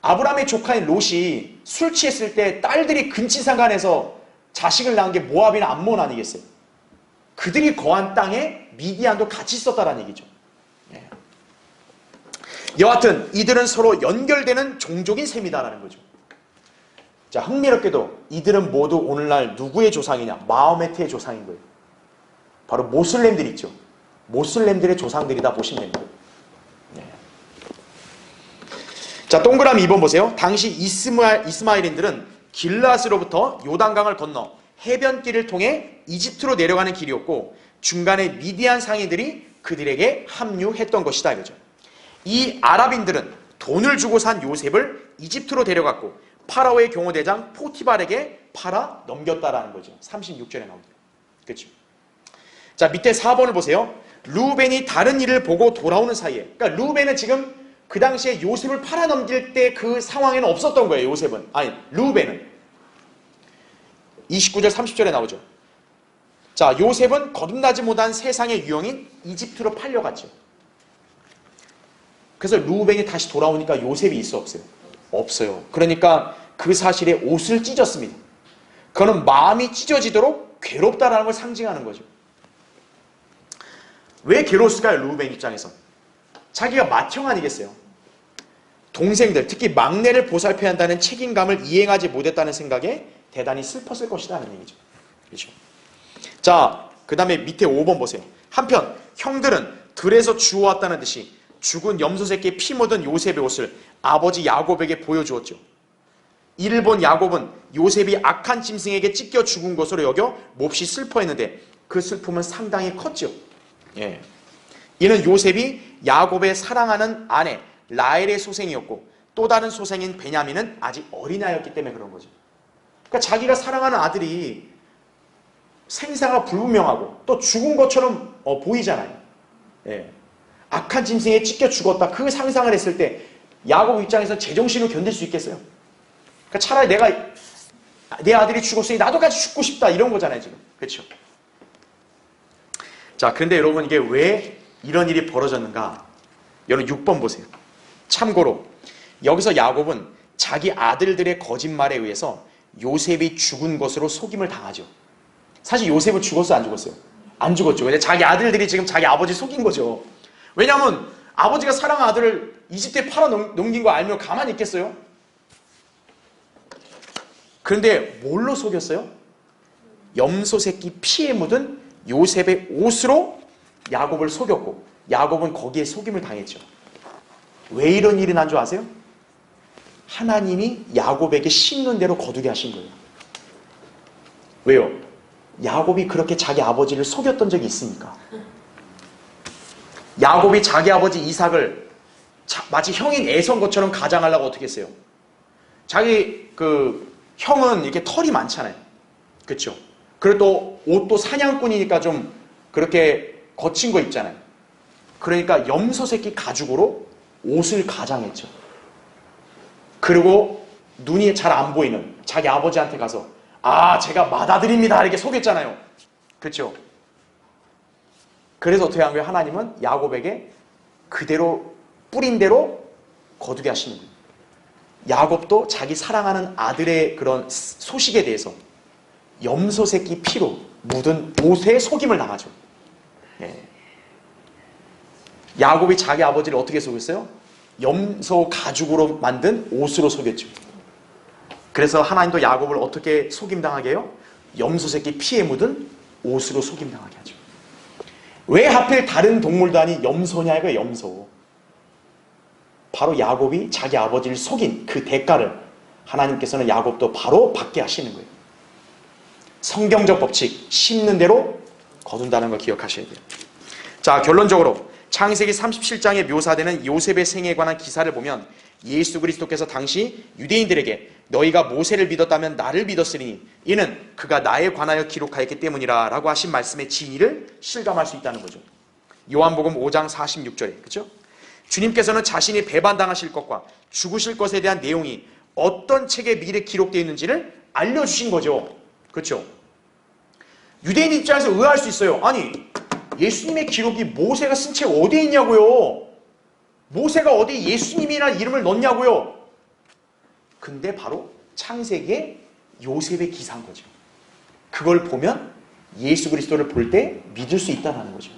아브라함의 조카인 롯이 술 취했을 때 딸들이 근친상간해서 자식을 낳은 게 모압이나 암몬 아니겠어요? 그들이 거한 땅에 미디안도 같이 있었다는 얘기죠. 여하튼 이들은 서로 연결되는 종족인 셈이다라는 거죠. 자, 흥미롭게도 이들은 모두 오늘날 누구의 조상이냐? 마호메트의 조상인 거예요. 바로 모슬렘들 있죠. 모슬렘들의 조상들이다 보시면 됩니다. 자, 동그라미 2번 보세요. 당시 이스마엘인들은 길라앗으로부터 요단강을 건너 해변길을 통해 이집트로 내려가는 길이었고 중간에 미디안 상인들이 그들에게 합류했던 것이다 이거죠. 이 아랍인들은 돈을 주고 산 요셉을 이집트로 데려갔고 파라오의 경호대장 포티발에게 팔아 넘겼다라는 거죠. 36절에 나옵니다. 그렇죠? 자, 밑에 4번을 보세요. 루벤이 다른 일을 보고 돌아오는 사이에, 그러니까 루벤은 지금 그 당시에 요셉을 팔아 넘길 때 그 상황에는 없었던 거예요. 요셉은. 아니, 루벤은. 29절 30절에 나오죠. 자, 요셉은 거듭나지 못한 세상의 유형인 이집트로 팔려갔죠. 그래서 루벤이 다시 돌아오니까 요셉이 있어 없어요? 없어요. 그러니까 그 사실에 옷을 찢었습니다. 그거는 마음이 찢어지도록 괴롭다라는 걸 상징하는 거죠. 왜 괴로웠을까요? 루벤 입장에서. 자기가 맏형 아니겠어요? 동생들, 특히 막내를 보살펴야 한다는 책임감을 이행하지 못했다는 생각에 대단히 슬펐을 것이라는 얘기죠. 그렇죠? 자, 그 다음에 밑에 5번 보세요. 한편 형들은 들에서 주워왔다는 듯이 죽은 염소 새끼 피 묻은 요셉의 옷을 아버지 야곱에게 보여주었죠. 이를 본 야곱은 요셉이 악한 짐승에게 찢겨 죽은 것으로 여겨 몹시 슬퍼했는데 그 슬픔은 상당히 컸죠. 예. 이는 요셉이 야곱의 사랑하는 아내 라헬의 소생이었고 또 다른 소생인 베냐민은 아직 어린아이였기 때문에 그런 거죠. 그러니까 자기가 사랑하는 아들이 생사가 불분명하고 또 죽은 것처럼 보이잖아요. 예. 악한 짐승에 찢겨 죽었다. 그 상상을 했을 때 야곱 입장에서 제정신을 견딜 수 있겠어요? 그러니까 차라리 내 아들이 죽었으니 나도 같이 죽고 싶다 이런 거잖아요 지금. 그렇죠? 자, 그런데 여러분 이게 왜 이런 일이 벌어졌는가? 여러분 6번 보세요. 참고로 여기서 야곱은 자기 아들들의 거짓말에 의해서 요셉이 죽은 것으로 속임을 당하죠. 사실 요셉은 죽었어요, 안 죽었어요? 안 죽었죠. 근데 자기 아들들이 지금 자기 아버지 속인 거죠. 왜냐하면 아버지가 사랑한 아들을 이집트에 팔아 넘긴 거 알면 가만히 있겠어요? 그런데 뭘로 속였어요? 염소 새끼 피에 묻은 요셉의 옷으로 야곱을 속였고 야곱은 거기에 속임을 당했죠. 왜 이런 일이 난 줄 아세요? 하나님이 야곱에게 심는 대로 거두게 하신 거예요. 왜요? 야곱이 그렇게 자기 아버지를 속였던 적이 있으니까. 야곱이 자기 아버지 이삭을 마치 형인 에서인 것처럼 가장하려고 어떻게 했어요? 자기 형은 이렇게 털이 많잖아요. 그렇죠? 그리고 또 옷도 사냥꾼이니까 좀 그렇게 거친 거 입잖아요. 그러니까 염소 새끼 가죽으로 옷을 가장했죠. 그리고 눈이 잘 안 보이는 자기 아버지한테 가서 제가 맏아들입니다 이렇게 속였잖아요. 그렇죠? 그래서 어떻게 한 거예요? 하나님은 야곱에게 그대로 뿌린 대로 거두게 하시는 거예요. 야곱도 자기 사랑하는 아들의 그런 소식에 대해서 염소 새끼 피로 묻은 옷에 속임을 당하죠. 예. 야곱이 자기 아버지를 어떻게 속였어요? 염소 가죽으로 만든 옷으로 속였죠. 그래서 하나님도 야곱을 어떻게 속임당하게 해요? 염소 새끼 피에 묻은 옷으로 속임당하게 하죠. 왜 하필 다른 동물도 아닌 염소냐 이거예요. 염소. 바로 야곱이 자기 아버지를 속인 그 대가를 하나님께서는 야곱도 바로 받게 하시는 거예요. 성경적 법칙, 심는 대로 거둔다는 걸 기억하셔야 돼요. 자, 결론적으로 창세기 37장에 묘사되는 요셉의 생애에 관한 기사를 보면 예수 그리스도께서 당시 유대인들에게 너희가 모세를 믿었다면 나를 믿었으니 이는 그가 나에 관하여 기록하였기 때문이라 라고 하신 말씀의 진의를 실감할 수 있다는 거죠. 요한복음 5장 46절에 그렇죠? 주님께서는 자신이 배반당하실 것과 죽으실 것에 대한 내용이 어떤 책에 미리 기록되어 있는지를 알려주신 거죠. 그렇죠? 유대인 입장에서 의아할 수 있어요. 아니 예수님의 기록이 모세가 쓴 책 어디에 있냐고요? 모세가 어디 예수님이라는 이름을 넣냐고요? 근데 바로 창세기에 요셉의 기사인 거죠. 그걸 보면 예수 그리스도를 볼 때 믿을 수 있다는 거죠.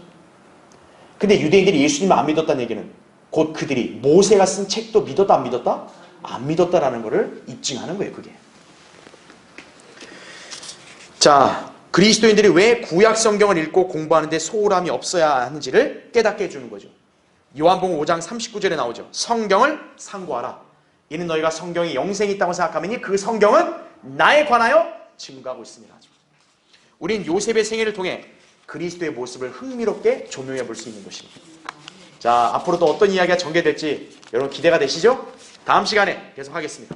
근데 유대인들이 예수님을 안 믿었다는 얘기는 곧 그들이 모세가 쓴 책도 믿었다 안 믿었다? 안 믿었다라는 것을 입증하는 거예요. 그게. 자, 그리스도인들이 왜 구약 성경을 읽고 공부하는데 소홀함이 없어야 하는지를 깨닫게 해주는 거죠. 요한복음 5장 39절에 나오죠. 성경을 상고하라. 이는 너희가 성경에 영생이 있다고 생각하면 그 성경은 나에 관하여 증거하고 있습니다. 우린 요셉의 생애를 통해 그리스도의 모습을 흥미롭게 조명해 볼 수 있는 것입니다. 자, 앞으로 또 어떤 이야기가 전개될지 여러분 기대가 되시죠? 다음 시간에 계속하겠습니다.